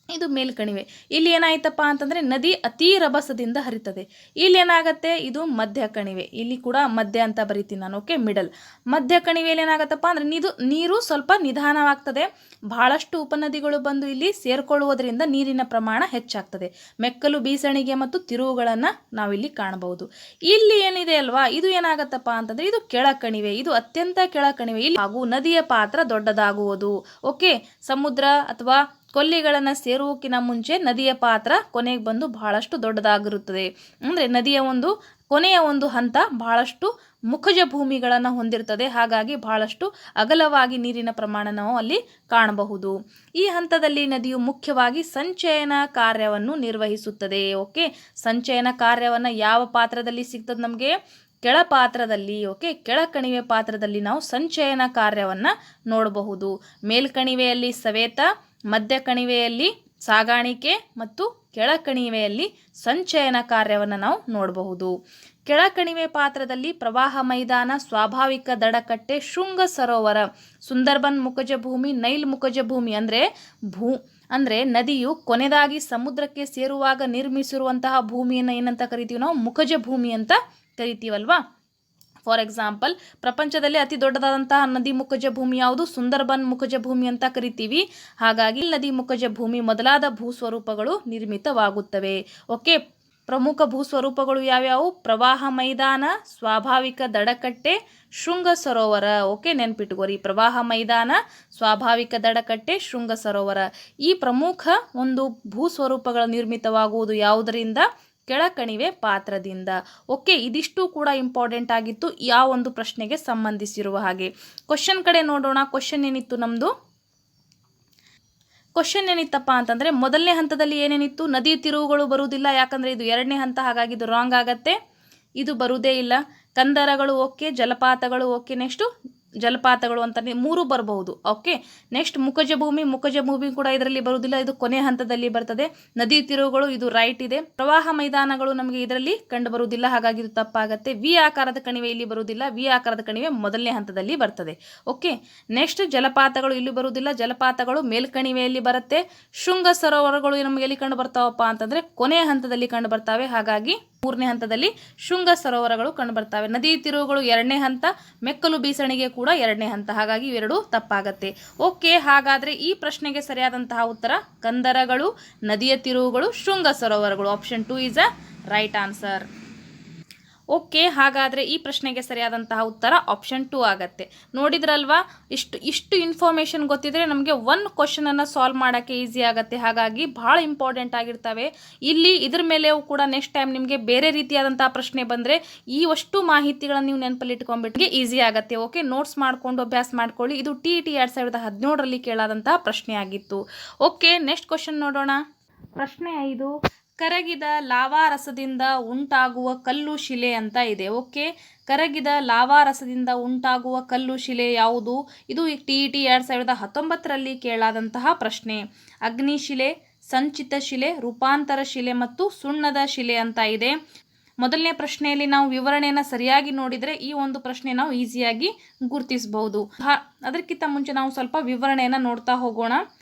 ಇದು ಮೇಲ್ಕಣಿವೆ. ಇಲ್ಲಿ ಏನಾಯ್ತಪ್ಪ ಅಂತಂದರೆ ನದಿ ಅತಿ ರಭಸದಿಂದ ಹರಿತದೆ. ಇಲ್ಲಿ ಏನಾಗುತ್ತೆ, ಇದು ಮಧ್ಯ ಕಣಿವೆ. ಇಲ್ಲಿ ಕೂಡ ಮಧ್ಯ ಅಂತ ಬರಿತೀನಿ ನಾನು. Okay, middle. ಮಧ್ಯ ಕಣಿವೆಯಲ್ಲಿ ಏನಾಗತ್ತಪ್ಪ ಅಂದರೆ ನೀರು ಸ್ವಲ್ಪ ನಿಧಾನವಾಗ್ತದೆ. ಬಹಳಷ್ಟು ಉಪನದಿಗಳು ಬಂದು ಇಲ್ಲಿ ಸೇರ್ಕೊಳ್ಳುವುದರಿಂದ ನೀರಿನ ಪ್ರಮಾಣ ಹೆಚ್ಚಾಗ್ತದೆ. ಮೆಕ್ಕಲು ಬೀಸಣಿಗೆ ಮತ್ತು ತಿರುವುಗಳನ್ನು ನಾವಿಲ್ಲಿ ಕಾಣಬಹುದು. ಇಲ್ಲಿ ಏನಿದೆ ಅಲ್ವಾ, ಇದು ಏನಾಗತ್ತಪ್ಪ ಅಂತಂದರೆ ಇದು ಕೆಳಕಣಿವೆ. ಇದು ಅತ್ಯಂತ ಕೆಳಕಣಿವೆ. ಇಲ್ಲಿ ಹಾಗೂ ನದಿಯ ಪಾತ್ರ ದೊಡ್ಡದಾಗುವುದು. ಓಕೆ, ಸಮುದ್ರ ಅಥವಾ ಕೊಲ್ಲಿಗಳನ್ನು ಸೇರುವಕ್ಕಿಂತ ಮುಂಚೆ ನದಿಯ ಪಾತ್ರ ಕೊನೆಗೆ ಬಂದು ಬಹಳಷ್ಟು ದೊಡ್ಡದಾಗಿರುತ್ತದೆ. ಅಂದರೆ ನದಿಯ ಒಂದು ಕೊನೆಯ ಒಂದು ಹಂತ ಬಹಳಷ್ಟು ಮುಖಜ ಭೂಮಿಗಳನ್ನು ಹೊಂದಿರ್ತದೆ. ಹಾಗಾಗಿ ಬಹಳಷ್ಟು ಅಗಲವಾಗಿ ನೀರಿನ ಪ್ರಮಾಣ ನಾವು ಅಲ್ಲಿ ಕಾಣಬಹುದು. ಈ ಹಂತದಲ್ಲಿ ನದಿಯು ಮುಖ್ಯವಾಗಿ ಸಂಚಯನ ಕಾರ್ಯವನ್ನು ನಿರ್ವಹಿಸುತ್ತದೆ. ಓಕೆ, ಸಂಚಯನ ಕಾರ್ಯವನ್ನು ಯಾವ ಪಾತ್ರದಲ್ಲಿ ಸಿಗ್ತದೆ ನಮಗೆ? ಕೆಳಪಾತ್ರದಲ್ಲಿ. ಓಕೆ, ಕೆಳಕಣಿವೆ ಪಾತ್ರದಲ್ಲಿ ನಾವು ಸಂಚಯನ ಕಾರ್ಯವನ್ನು ನೋಡಬಹುದು. ಮೇಲ್ಕಣಿವೆಯಲ್ಲಿ ಸವೇತ, ಮಧ್ಯ ಕಣಿವೆಯಲ್ಲಿ ಸಾಗಾಣಿಕೆ ಮತ್ತು ಕೆಳಕಣಿವೆಯಲ್ಲಿ ಸಂಚಯನ ಕಾರ್ಯವನ್ನು ನಾವು ನೋಡಬಹುದು. ಕೆಳಕಣಿವೆ ಪಾತ್ರದಲ್ಲಿ ಪ್ರವಾಹ ಮೈದಾನ, ಸ್ವಾಭಾವಿಕ ದಡಕಟ್ಟೆ, ಶೃಂಗ ಸರೋವರ, ಸುಂದರ್ಬನ್ ಮುಖಜ ಭೂಮಿ, ನೈಲ್ ಮುಖಜ ಭೂಮಿ ಅಂದರೆ ನದಿಯು ಕೊನೆದಾಗಿ ಸಮುದ್ರಕ್ಕೆ ಸೇರುವಾಗ ನಿರ್ಮಿಸಿರುವಂತಹ ಭೂಮಿಯನ್ನು ಏನಂತ ಕರಿತೀವಿ ನಾವು? ಮುಖಜ ಭೂಮಿ ಅಂತ ಕರಿತೀವಲ್ವಾ. ಫಾರ್ ಎಕ್ಸಾಂಪಲ್, ಪ್ರಪಂಚದಲ್ಲಿ ಅತಿ ದೊಡ್ಡದಾದಂತಹ ನದಿ ಮುಖಜ ಭೂಮಿ ಯಾವುದು? ಸುಂದರ್ಬನ್ ಮುಖಜ ಭೂಮಿ ಅಂತ ಕರಿತೀವಿ. ಹಾಗಾಗಿ ನದಿ ಮುಖಜ ಭೂಮಿ ಮೊದಲಾದ ಭೂಸ್ವರೂಪಗಳು ನಿರ್ಮಿತವಾಗುತ್ತವೆ. ಓಕೆ, ಪ್ರಮುಖ ಭೂಸ್ವರೂಪಗಳು ಯಾವ್ಯಾವು? ಪ್ರವಾಹ ಮೈದಾನ, ಸ್ವಾಭಾವಿಕ ದಡಕಟ್ಟೆ, ಶೃಂಗ ಸರೋವರ. ಓಕೆ, ನೆನ್ಪಿಟ್ಕೋರಿ, ಪ್ರವಾಹ ಮೈದಾನ, ಸ್ವಾಭಾವಿಕ ದಡಕಟ್ಟೆ, ಶೃಂಗ ಸರೋವರ. ಈ ಪ್ರಮುಖ ಒಂದು ಭೂಸ್ವರೂಪಗಳ ನಿರ್ಮಿತವಾಗುವುದು ಯಾವುದರಿಂದ? ಕೆಳಕಣಿವೆ ಪಾತ್ರದಿಂದ. ಓಕೆ, ಇದಿಷ್ಟು ಕೂಡ ಇಂಪಾರ್ಟೆಂಟ್ ಆಗಿತ್ತು ಯಾವ ಒಂದು ಪ್ರಶ್ನೆಗೆ ಸಂಬಂಧಿಸಿರುವ ಹಾಗೆ. ಕ್ವಶನ್ ಕಡೆ ನೋಡೋಣ. ಕ್ವಶನ್ ಏನಿತ್ತು ನಮ್ಮದು? ಕ್ವಶನ್ ಏನಿತ್ತಪ್ಪ ಅಂತಂದರೆ ಮೊದಲನೇ ಹಂತದಲ್ಲಿ ಏನೇನಿತ್ತು? ನದಿ ತಿರುವುಗಳು ಬರುವುದಿಲ್ಲ, ಯಾಕಂದರೆ ಇದು ಎರಡನೇ ಹಂತ, ಹಾಗಾಗಿ ಇದು ರಾಂಗ್ ಆಗತ್ತೆ. ಇದು ಬರುವುದೇ ಇಲ್ಲ. ಕಂದರಗಳು ಓಕೆ, ಜಲಪಾತಗಳು ಓಕೆ. ನೆಕ್ಸ್ಟು ಜಲಪಾತಗಳು ಅಂತ 3 ಬರಬಹುದು. ಓಕೆ, ನೆಕ್ಸ್ಟ್ ಮುಖಜ ಭೂಮಿ ಕೂಡ ಇದರಲ್ಲಿ ಬರುವುದಿಲ್ಲ, ಇದು ಕೊನೆ ಹಂತದಲ್ಲಿ ಬರ್ತದೆ. ನದಿ ತಿರುವುಗಳು ಇದು ರೈಟ್ ಇದೆ. ಪ್ರವಾಹ ಮೈದಾನಗಳು ನಮಗೆ ಇದರಲ್ಲಿ ಕಂಡು ಬರುವುದಿಲ್ಲ, ಹಾಗಾಗಿ ಇದು ತಪ್ಪಾಗತ್ತೆ. ವಿ ಆಕಾರದ ಕಣಿವೆ ಇಲ್ಲಿ ಬರುವುದಿಲ್ಲ, ವಿ ಆಕಾರದ ಕಣಿವೆ ಮೊದಲನೇ ಹಂತದಲ್ಲಿ ಬರ್ತದೆ. ಓಕೆ, ನೆಕ್ಸ್ಟ್ ಜಲಪಾತಗಳು ಇಲ್ಲಿ ಬರುವುದಿಲ್ಲ, ಜಲಪಾತಗಳು ಮೇಲ್ಕಣಿವೆಯಲ್ಲಿ ಬರುತ್ತೆ. ಶೃಂಗ ಸರೋವರಗಳು ನಮಗೆ ಎಲ್ಲಿ ಕಂಡು ಬರ್ತಾವಪ್ಪ ಅಂತಂದರೆ ಕೊನೆಯ ಹಂತದಲ್ಲಿ ಕಂಡು ಬರ್ತಾವೆ, ಹಾಗಾಗಿ 3ನೇ ಹಂತದಲ್ಲಿ ಶೃಂಗ ಸರೋವರಗಳು ಕಂಡು ಬರ್ತವೆ. ನದಿ ತಿರುವುಗಳು 2ನೇ ಹಂತ, ಮೆಕ್ಕಲು ಬೀಸಣಿಗೆ ಕೂಡ 2ನೇ ಹಂತ, ಹಾಗಾಗಿ ಇವೆರಡು ತಪ್ಪಾಗತ್ತೆ. ಓಕೆ, ಹಾಗಾದರೆ ಈ ಪ್ರಶ್ನೆಗೆ ಸರಿಯಾದಂತಹ ಉತ್ತರ ಕಂದರಗಳು, ನದಿಯ ತಿರುವುಗಳು, ಶೃಂಗ ಸರೋವರಗಳು. Option 2 is a right answer. Okay, ಹಾಗಾದರೆ ಈ ಪ್ರಶ್ನೆಗೆ ಸರಿಯಾದಂತಹ ಉತ್ತರ ಆಪ್ಷನ್ 2 ಆಗತ್ತೆ. ನೋಡಿದ್ರಲ್ವಾ, ಇಷ್ಟು ಇನ್ಫಾರ್ಮೇಷನ್ ಗೊತ್ತಿದ್ರೆ ನಮಗೆ ಒಂದು ಕ್ವಶನನ್ನು ಸಾಲ್ವ್ ಮಾಡೋಕ್ಕೆ ಈಸಿ ಆಗುತ್ತೆ. ಹಾಗಾಗಿ ಭಾಳ ಇಂಪಾರ್ಟೆಂಟ್ ಆಗಿರ್ತವೆ. ಇಲ್ಲಿ ಇದ್ರ ಮೇಲೆ ಕೂಡ ನೆಕ್ಸ್ಟ್ ಟೈಮ್ ನಿಮಗೆ ಬೇರೆ ರೀತಿಯಾದಂತಹ ಪ್ರಶ್ನೆ ಬಂದರೆ ಈ ಅಷ್ಟು ಮಾಹಿತಿಗಳನ್ನು ನೀವು ನೆನಪಲ್ಲಿ ಇಟ್ಕೊಂಡ್ಬಿಟ್ಟಿಗೆ ಈಸಿ ಆಗುತ್ತೆ. ಓಕೆ, ನೋಟ್ಸ್ ಮಾಡಿಕೊಂಡು ಅಭ್ಯಾಸ ಮಾಡ್ಕೊಳ್ಳಿ. ಇದು TET 2017ರಲ್ಲಿ ಕೇಳಾದಂತಹ ಪ್ರಶ್ನೆ ಆಗಿತ್ತು. ಓಕೆ, ನೆಕ್ಸ್ಟ್ ಕ್ವಶನ್ ನೋಡೋಣ. ಪ್ರಶ್ನೆ 5, ಕರಗಿದ ಲಾವಾರಸದಿಂದ ಉಂಟಾಗುವ ಕಲ್ಲು ಶಿಲೆ ಅಂತ ಇದೆ. ಓಕೆ, ಕರಗಿದ ಲಾವಾರಸದಿಂದ ಉಂಟಾಗುವ ಕಲ್ಲು ಶಿಲೆ ಯಾವುದು? ಇದು TET 2019ರಲ್ಲಿ ಕೇಳಾದಂತಹ ಪ್ರಶ್ನೆ. ಅಗ್ನಿಶಿಲೆ, ಸಂಚಿತ ಶಿಲೆ, ರೂಪಾಂತರ ಶಿಲೆ ಮತ್ತು ಸುಣ್ಣದ ಶಿಲೆ ಅಂತ ಇದೆ. ಮೊದಲನೇ ಪ್ರಶ್ನೆಯಲ್ಲಿ ನಾವು ವಿವರಣೆಯನ್ನು ಸರಿಯಾಗಿ ನೋಡಿದರೆ ಈ ಒಂದು ಪ್ರಶ್ನೆ ನಾವು ಈಸಿಯಾಗಿ ಗುರುತಿಸಬಹುದು. ಅದಕ್ಕಿಂತ ಮುಂಚೆ ನಾವು ಸ್ವಲ್ಪ ವಿವರಣೆಯನ್ನು ನೋಡ್ತಾ ಹೋಗೋಣ.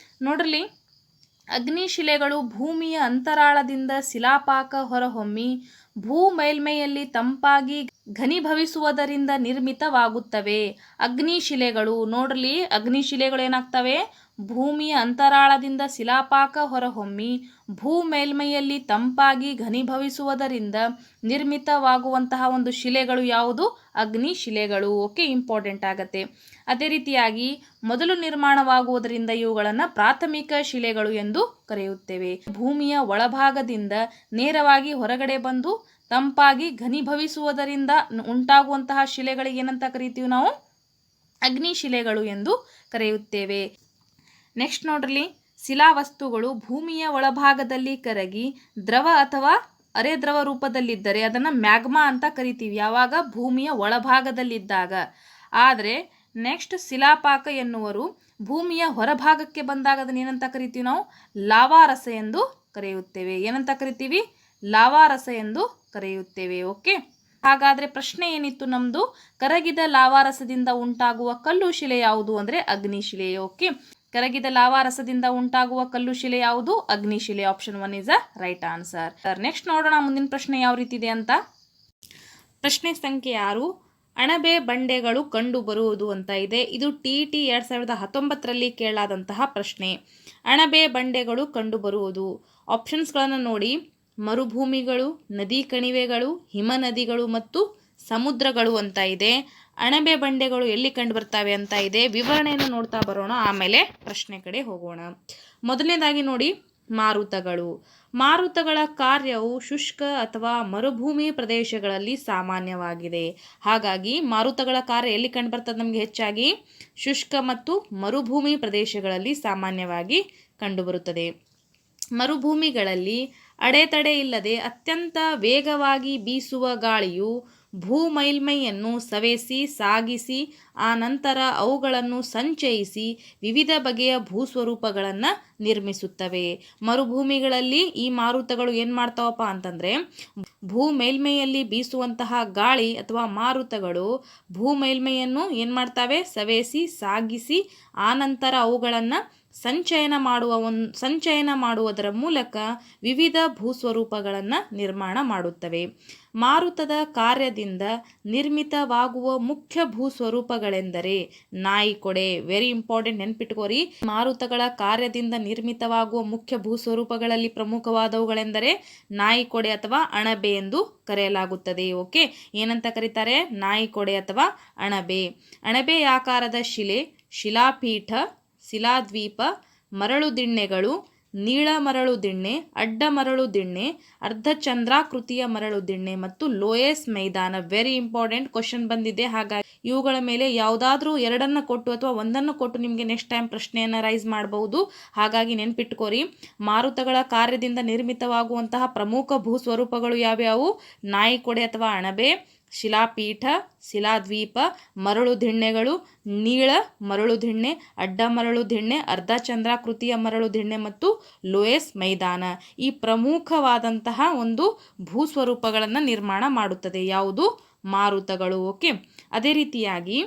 ನೋಡ್ರಿ, ಅಗ್ನಿಶಿಲೆಗಳು ಭೂಮಿಯ ಅಂತರಾಳದಿಂದ ಶಿಲಾಪಾಕ ಹೊರಹೊಮ್ಮಿ ಭೂ ಮೇಲ್ಮೈಯಲ್ಲಿ ತಂಪಾಗಿ ಘನೀಭವಿಸುವುದರಿಂದ ನಿರ್ಮಿತವಾಗುತ್ತವೆ. ಅಗ್ನಿಶಿಲೆಗಳು ನೋಡ್ರಿ, ಅಗ್ನಿಶಿಲೆಗಳು ಏನಾಗ್ತವೆ? ಭೂಮಿಯ ಅಂತರಾಳದಿಂದ ಶಿಲಾಪಾಕ ಹೊರಹೊಮ್ಮಿ ಭೂ ಮೇಲ್ಮೈಯಲ್ಲಿ ತಂಪಾಗಿ ಘನೀಭವಿಸುವುದರಿಂದ ನಿರ್ಮಿತವಾಗುವಂತಹ ಒಂದು ಶಿಲೆಗಳು ಯಾವುದು? ಅಗ್ನಿ ಶಿಲೆಗಳು. ಓಕೆ, ಇಂಪಾರ್ಟೆಂಟ್ ಆಗತ್ತೆ. ಅದೇ ರೀತಿಯಾಗಿ ಮೊದಲು ನಿರ್ಮಾಣವಾಗುವುದರಿಂದ ಇವುಗಳನ್ನು ಪ್ರಾಥಮಿಕ ಶಿಲೆಗಳು ಎಂದು ಕರೆಯುತ್ತೇವೆ. ಭೂಮಿಯ ಒಳಭಾಗದಿಂದ ನೇರವಾಗಿ ಹೊರಗಡೆ ಬಂದು ತಂಪಾಗಿ ಘನೀಭವಿಸುವುದರಿಂದ ಉಂಟಾಗುವಂತಹ ಶಿಲೆಗಳಿಗೆ ಏನಂತ ಕರಿತೀವಿ ನಾವು? ಅಗ್ನಿ ಶಿಲೆಗಳು ಎಂದು ಕರೆಯುತ್ತೇವೆ. ನೆಕ್ಸ್ಟ್ ನೋಡ್ರಿ, ಶಿಲಾವಸ್ತುಗಳು ಭೂಮಿಯ ಒಳಭಾಗದಲ್ಲಿ ಕರಗಿ ದ್ರವ ಅಥವಾ ಅರೆ ದ್ರವ ರೂಪದಲ್ಲಿದ್ದರೆ ಅದನ್ನು ಮ್ಯಾಗ್ಮಾ ಅಂತ ಕರಿತೀವಿ. ಯಾವಾಗ? ಭೂಮಿಯ ಒಳಭಾಗದಲ್ಲಿದ್ದಾಗ. ಆದರೆ ನೆಕ್ಸ್ಟ್ ಶಿಲಾಪಾಕ ಎನ್ನುವರು ಭೂಮಿಯ ಹೊರಭಾಗಕ್ಕೆ ಬಂದಾಗ ಅದನ್ನ ಏನಂತ ಕರಿತೀವಿ ನಾವು? ಲಾವಾರಸ ಎಂದು ಕರೆಯುತ್ತೇವೆ. ಏನಂತ ಕರಿತೀವಿ? ಲಾವಾರಸ ಎಂದು ಕರೆಯುತ್ತೇವೆ. ಓಕೆ, ಹಾಗಾದರೆ ಪ್ರಶ್ನೆ ಏನಿತ್ತು ನಮ್ಮದು? ಕರಗಿದ ಲಾವಾರಸದಿಂದ ಉಂಟಾಗುವ ಕಲ್ಲು ಶಿಲೆ ಯಾವುದು ಅಂದರೆ ಅಗ್ನಿಶಿಲೆ. ಓಕೆ, ಕರಗಿದ ಲಾವಾರಸದಿಂದ ಉಂಟಾಗುವ ಕಲ್ಲು ಶಿಲೆ ಯಾವುದು? ಅಗ್ನಿಶಿಲೆ. Option 1 is a right answer. Next ನೋಡೋಣ ಮುಂದಿನ ಪ್ರಶ್ನೆ ಯಾವ ರೀತಿ ಇದೆ ಅಂತ. ಪ್ರಶ್ನೆ ಸಂಖ್ಯೆ 6, ಅಣಬೆ ಬಂಡೆಗಳು ಕಂಡು ಬರುವುದು ಅಂತ ಇದೆ. ಇದು TET 2019ರಲ್ಲಿ ಕೇಳಾದಂತಹ ಪ್ರಶ್ನೆ. ಅಣಬೆ ಬಂಡೆಗಳು ಕಂಡು ಬರುವುದು. ಆಪ್ಷನ್ಸ್ಗಳನ್ನು ನೋಡಿ: ಮರುಭೂಮಿಗಳು, ನದಿ ಕಣಿವೆಗಳು, ಹಿಮ ನದಿಗಳು ಮತ್ತು ಸಮುದ್ರಗಳು ಅಂತ ಇದೆ. ಅಣಬೆ ಬಂಡೆಗಳು ಎಲ್ಲಿ ಕಂಡು ಬರ್ತಾವೆ ಅಂತ ಇದೆ. ವಿವರಣೆಯನ್ನು ನೋಡ್ತಾ ಬರೋಣ, ಆಮೇಲೆ ಪ್ರಶ್ನೆ ಕಡೆ ಹೋಗೋಣ. ಮೊದಲನೇದಾಗಿ ನೋಡಿ, ಮಾರುತಗಳು. ಮಾರುತಗಳ ಕಾರ್ಯವು ಶುಷ್ಕ ಅಥವಾ ಮರುಭೂಮಿ ಪ್ರದೇಶಗಳಲ್ಲಿ ಸಾಮಾನ್ಯವಾಗಿದೆ. ಹಾಗಾಗಿ ಮಾರುತಗಳ ಕಾರ್ಯ ಎಲ್ಲಿ ಕಂಡು ಬರ್ತದೆ ನಮಗೆ? ಹೆಚ್ಚಾಗಿ ಶುಷ್ಕ ಮತ್ತು ಮರುಭೂಮಿ ಪ್ರದೇಶಗಳಲ್ಲಿ ಸಾಮಾನ್ಯವಾಗಿ ಕಂಡುಬರುತ್ತದೆ. ಮರುಭೂಮಿಗಳಲ್ಲಿ ಅಡೆತಡೆ ಇಲ್ಲದೆ ಅತ್ಯಂತ ವೇಗವಾಗಿ ಬೀಸುವ ಗಾಳಿಯು ಭೂ ಮೇಲ್ಮೈಯನ್ನು ಸವೆಸಿ ಸಾಗಿಸಿ ಆ ನಂತರ ಅವುಗಳನ್ನು ಸಂಚಯಿಸಿ ವಿವಿಧ ಬಗೆಯ ಭೂಸ್ವರೂಪಗಳನ್ನು ನಿರ್ಮಿಸುತ್ತವೆ. ಮರುಭೂಮಿಗಳಲ್ಲಿ ಈ ಮಾರುತಗಳು ಏನು ಮಾಡ್ತಾವಪ್ಪ ಅಂತಂದರೆ, ಭೂ ಮೇಲ್ಮೈಯಲ್ಲಿ ಬೀಸುವಂತಹ ಗಾಳಿ ಅಥವಾ ಮಾರುತಗಳು ಭೂ ಮೇಲ್ಮೈಯನ್ನು ಏನು ಮಾಡ್ತವೆ? ಸವೆಸಿ ಸಾಗಿಸಿ ಆ ನಂತರ ಅವುಗಳನ್ನು ಸಂಚಯನ ಮಾಡುವುದರ ಮೂಲಕ ವಿವಿಧ ಭೂಸ್ವರೂಪಗಳನ್ನು ನಿರ್ಮಾಣ ಮಾಡುತ್ತವೆ. ಮಾರುತದ ಕಾರ್ಯದಿಂದ ನಿರ್ಮಿತವಾಗುವ ಮುಖ್ಯ ಭೂಸ್ವರೂಪಗಳೆಂದರೆ ನಾಯಿಕೊಡೆ. Very important, ನೆನ್ಪಿಟ್ಕೋರಿ. ಮಾರುತಗಳ ಕಾರ್ಯದಿಂದ ನಿರ್ಮಿತವಾಗುವ ಮುಖ್ಯ ಭೂಸ್ವರೂಪಗಳಲ್ಲಿ ಪ್ರಮುಖವಾದವುಗಳೆಂದರೆ ನಾಯಿಕೊಡೆ ಅಥವಾ ಅಣಬೆ ಎಂದು ಕರೆಯಲಾಗುತ್ತದೆ. ಓಕೆ, ಏನಂತ ಕರೀತಾರೆ? ನಾಯಿಕೊಡೆ ಅಥವಾ ಅಣಬೆ. ಅಣಬೆ ಆಕಾರದ ಶಿಲೆ, ಶಿಲಾಪೀಠ, ಶಿಲಾದ್ವೀಪ, ಮರಳು ದಿಣ್ಣೆಗಳು, ನೀಳ ಮರಳು ದಿಣ್ಣೆ, ಅಡ್ಡ ಮರಳು ದಿಣ್ಣೆ, ಅರ್ಧಚಂದ್ರಾಕೃತಿಯ ಮರಳು ದಿಣ್ಣೆ ಮತ್ತು ಲೋಯಸ್ ಮೈದಾನ. ವೆರಿ ಇಂಪಾರ್ಟೆಂಟ್ ಕ್ವಶನ್ ಬಂದಿದೆ. ಹಾಗಾಗಿ ಇವುಗಳ ಮೇಲೆ ಯಾವುದಾದ್ರೂ ಎರಡನ್ನು ಕೊಟ್ಟು ಅಥವಾ ಒಂದನ್ನು ಕೊಟ್ಟು ನಿಮಗೆ ನೆಕ್ಸ್ಟ್ ಟೈಮ್ ಪ್ರಶ್ನೆಯನ್ನು ರೈಸ್ ಮಾಡಬಹುದು. ಹಾಗಾಗಿ ನೆನ್ಪಿಟ್ಕೋರಿ, ಮಾರುತಗಳ ಕಾರ್ಯದಿಂದ ನಿರ್ಮಿತವಾಗುವಂತಹ ಪ್ರಮುಖ ಭೂಸ್ವರೂಪಗಳು ಯಾವ್ಯಾವು? ನಾಯಿಕೊಡೆ ಅಥವಾ ಅಣಬೆ, ಶಿಲಾಪೀಠ, ಶಿಲಾದ್ವೀಪ, ಮರಳು ದಿಣ್ಣೆಗಳು, ನೀಳ ಮರಳು ದಿಣ್ಣೆ, ಅಡ್ಡ ಮರಳು ದಿಣ್ಣೆ, ಅರ್ಧಚಂದ್ರಾಕೃತಿಯ ಮರಳು ದಿಣ್ಣೆ ಮತ್ತು ಲೋಯಸ್ ಮೈದಾನ. ಈ ಪ್ರಮುಖವಾದಂತಹ ಒಂದು ಭೂಸ್ವರೂಪಗಳನ್ನು ನಿರ್ಮಾಣ ಮಾಡುತ್ತದೆ. ಯಾವುದು? ಮಾರುತಗಳು. ಓಕೆ, ಅದೇ ರೀತಿಯಾಗಿ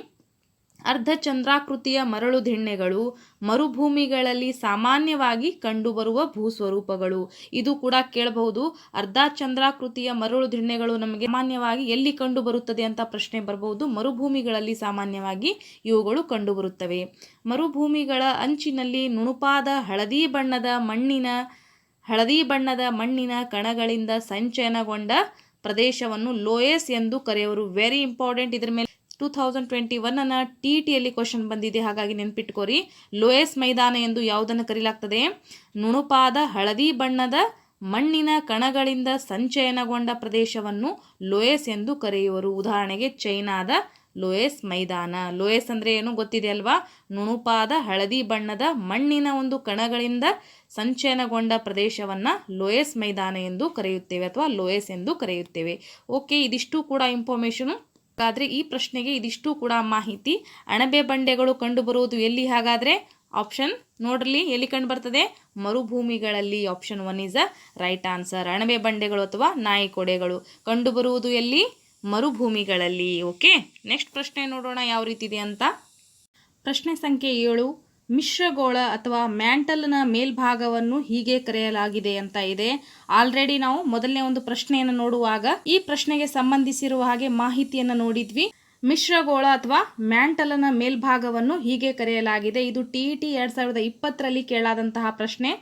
ಅರ್ಧಚಂದ್ರಾಕೃತಿಯ ಮರಳು ದಿಣ್ಣೆಗಳು ಮರುಭೂಮಿಗಳಲ್ಲಿ ಸಾಮಾನ್ಯವಾಗಿ ಕಂಡುಬರುವ ಭೂಸ್ವರೂಪಗಳು. ಇದು ಕೂಡ ಕೇಳಬಹುದು. ಅರ್ಧಚಂದ್ರಾಕೃತಿಯ ಮರಳು ದಿಣ್ಣೆಗಳು ನಮಗೆ ಸಾಮಾನ್ಯವಾಗಿ ಎಲ್ಲಿ ಕಂಡು ಬರುತ್ತದೆ ಅಂತ ಪ್ರಶ್ನೆ ಬರಬಹುದು. ಮರುಭೂಮಿಗಳಲ್ಲಿ ಸಾಮಾನ್ಯವಾಗಿ ಇವುಗಳು ಕಂಡುಬರುತ್ತವೆ. ಮರುಭೂಮಿಗಳ ಅಂಚಿನಲ್ಲಿ ನುಣುಪಾದ ಹಳದಿ ಬಣ್ಣದ ಮಣ್ಣಿನ ಕಣಗಳಿಂದ ಸಂಚಯನಗೊಂಡ ಪ್ರದೇಶವನ್ನು ಲೋಯಸ್ ಎಂದು ಕರೆಯುವರು. Very important. ಇದರ ಮೇಲೆ 2021 TETಯಲ್ಲಿ ಕ್ವಶನ್ ಬಂದಿದೆ. ಹಾಗಾಗಿ ನೆನ್ಪಿಟ್ಕೋರಿ. ಲೋಯಸ್ ಮೈದಾನ ಎಂದು ಯಾವುದನ್ನು ಕರೆಯಲಾಗ್ತದೆ? ನುಣುಪಾದ ಹಳದಿ ಬಣ್ಣದ ಮಣ್ಣಿನ ಕಣಗಳಿಂದ ಸಂಚಯನಗೊಂಡ ಪ್ರದೇಶವನ್ನು ಲೋಯಸ್ ಎಂದು ಕರೆಯುವರು. ಉದಾಹರಣೆಗೆ ಚೈನಾದ ಲೋಯಸ್ ಮೈದಾನ. ಲೋಯಸ್ ಅಂದರೆ ಏನು ಗೊತ್ತಿದೆ ಅಲ್ವಾ? ನುಣುಪಾದ ಹಳದಿ ಬಣ್ಣದ ಮಣ್ಣಿನ ಒಂದು ಕಣಗಳಿಂದ ಸಂಚಯನಗೊಂಡ ಪ್ರದೇಶವನ್ನು ಲೋಯಸ್ ಮೈದಾನ ಎಂದು ಕರೆಯುತ್ತೇವೆ ಅಥವಾ ಲೋಯಸ್ ಎಂದು ಕರೆಯುತ್ತೇವೆ. ಓಕೆ, ಇದಿಷ್ಟು ಕೂಡ ಇನ್ಫಾರ್ಮೇಷನು. ಹಾಗಾದರೆ ಈ ಪ್ರಶ್ನೆಗೆ ಇದಿಷ್ಟು ಕೂಡ ಮಾಹಿತಿ. ಅಣಬೆ ಬಂಡೆಗಳು ಕಂಡುಬರುವುದು ಎಲ್ಲಿ? ಹಾಗಾದರೆ ಆಪ್ಷನ್ ನೋಡ್ರಿ, ಎಲ್ಲಿ ಕಂಡು ಬರ್ತದೆ? ಮರುಭೂಮಿಗಳಲ್ಲಿ. Option 1 is a right answer. ಅಣಬೆ ಬಂಡೆಗಳು ಅಥವಾ ನಾಯಿಕೊಡೆಗಳು ಕಂಡುಬರುವುದು ಎಲ್ಲಿ? ಮರುಭೂಮಿಗಳಲ್ಲಿ. ಓಕೆ, ನೆಕ್ಸ್ಟ್ ಪ್ರಶ್ನೆ ನೋಡೋಣ ಯಾವ ರೀತಿ ಇದೆ ಅಂತ. ಪ್ರಶ್ನೆ ಸಂಖ್ಯೆ 7, ಮಿಶ್ರಗೋಳ ಅಥವಾ ಮ್ಯಾಂಟಲ್ನ ಮೇಲ್ಭಾಗವನ್ನು ಹೀಗೆ ಕರೆಯಲಾಗಿದೆ ಅಂತ ಇದೆ. ಆಲ್ರೆಡಿ ನಾವು ಮೊದಲನೇ ಒಂದು ಪ್ರಶ್ನೆಯನ್ನು ನೋಡುವಾಗ ಈ ಪ್ರಶ್ನೆಗೆ ಸಂಬಂಧಿಸಿರುವ ಹಾಗೆ ಮಾಹಿತಿಯನ್ನು ನೋಡಿದ್ವಿ. ಮಿಶ್ರಗೋಳ ಅಥವಾ ಮ್ಯಾಂಟಲನ ಮೇಲ್ಭಾಗವನ್ನು ಹೀಗೆ ಕರೆಯಲಾಗಿದೆ. ಇದು TET 2020ರಲ್ಲಿ ಕೇಳಾದಂತಹ ಪ್ರಶ್ನೆ.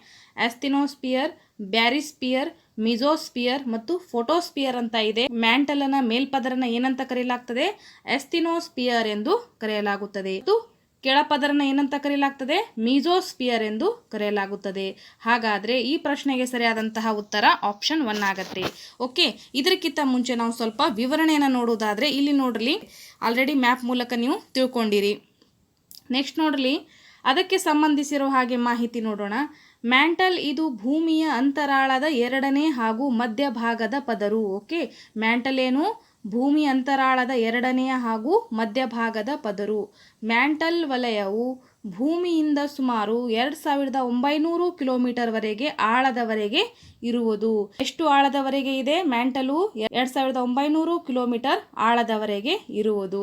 ಆಸ್ಟಿನೋಸ್ಪಿಯರ್, ಬ್ಯಾರಿಸ್ಪಿಯರ್, ಮಿಜೋಸ್ಪಿಯರ್ ಮತ್ತು ಫೋಟೋಸ್ಪಿಯರ್ ಅಂತ ಇದೆ. ಮ್ಯಾಂಟಲನ ಮೇಲ್ಪದರನ ಏನಂತ ಕರೆಯಲಾಗ್ತದೆ? ಆಸ್ಟಿನೋಸ್ಪಿಯರ್ ಎಂದು ಕರೆಯಲಾಗುತ್ತದೆ. ಕೆಳಪದರನ ಏನಂತ ಕರೆಯಲಾಗ್ತದೆ? ಮೀಜೋಸ್ಪಿಯರ್ ಎಂದು ಕರೆಯಲಾಗುತ್ತದೆ. ಹಾಗಾದರೆ ಈ ಪ್ರಶ್ನೆಗೆ ಸರಿಯಾದಂತಹ ಉತ್ತರ ಆಪ್ಷನ್ 1 ಆಗತ್ತೆ. ಓಕೆ, ಇದಕ್ಕಿಂತ ಮುಂಚೆ ನಾವು ಸ್ವಲ್ಪ ವಿವರಣೆಯನ್ನು ನೋಡೋದಾದರೆ ಇಲ್ಲಿ ನೋಡ್ರಿ, ಆಲ್ರೆಡಿ ಮ್ಯಾಪ್ ಮೂಲಕ ನೀವು ತಿಳ್ಕೊಂಡಿರಿ. ನೆಕ್ಸ್ಟ್ ನೋಡ್ರಿ, ಅದಕ್ಕೆ ಸಂಬಂಧಿಸಿರೋ ಹಾಗೆ ಮಾಹಿತಿ ನೋಡೋಣ. ಮ್ಯಾಂಟಲ್ ಇದು ಭೂಮಿಯ ಅಂತರಾಳದ 2ನೇ ಹಾಗೂ ಮಧ್ಯಭಾಗದ ಪದರು. ಓಕೆ, ಮ್ಯಾಂಟಲ್ ಏನು? ಭೂಮಿ ಅಂತರಾಳದ 2ನೇ ಹಾಗೂ ಮಧ್ಯಭಾಗದ ಪದರು. ಮ್ಯಾಂಟಲ್ ವಲಯವು ಭೂಮಿಯಿಂದ ಸುಮಾರು 2900 ಕಿಲೋಮೀಟರ್ವರೆಗೆ ಆಳದವರೆಗೆ ಇರುವುದು. ಎಷ್ಟು ಆಳದವರೆಗೆ ಇದೆ? ಮ್ಯಾಂಟಲು 2900 ಕಿಲೋಮೀಟರ್ ಆಳದವರೆಗೆ ಇರುವುದು.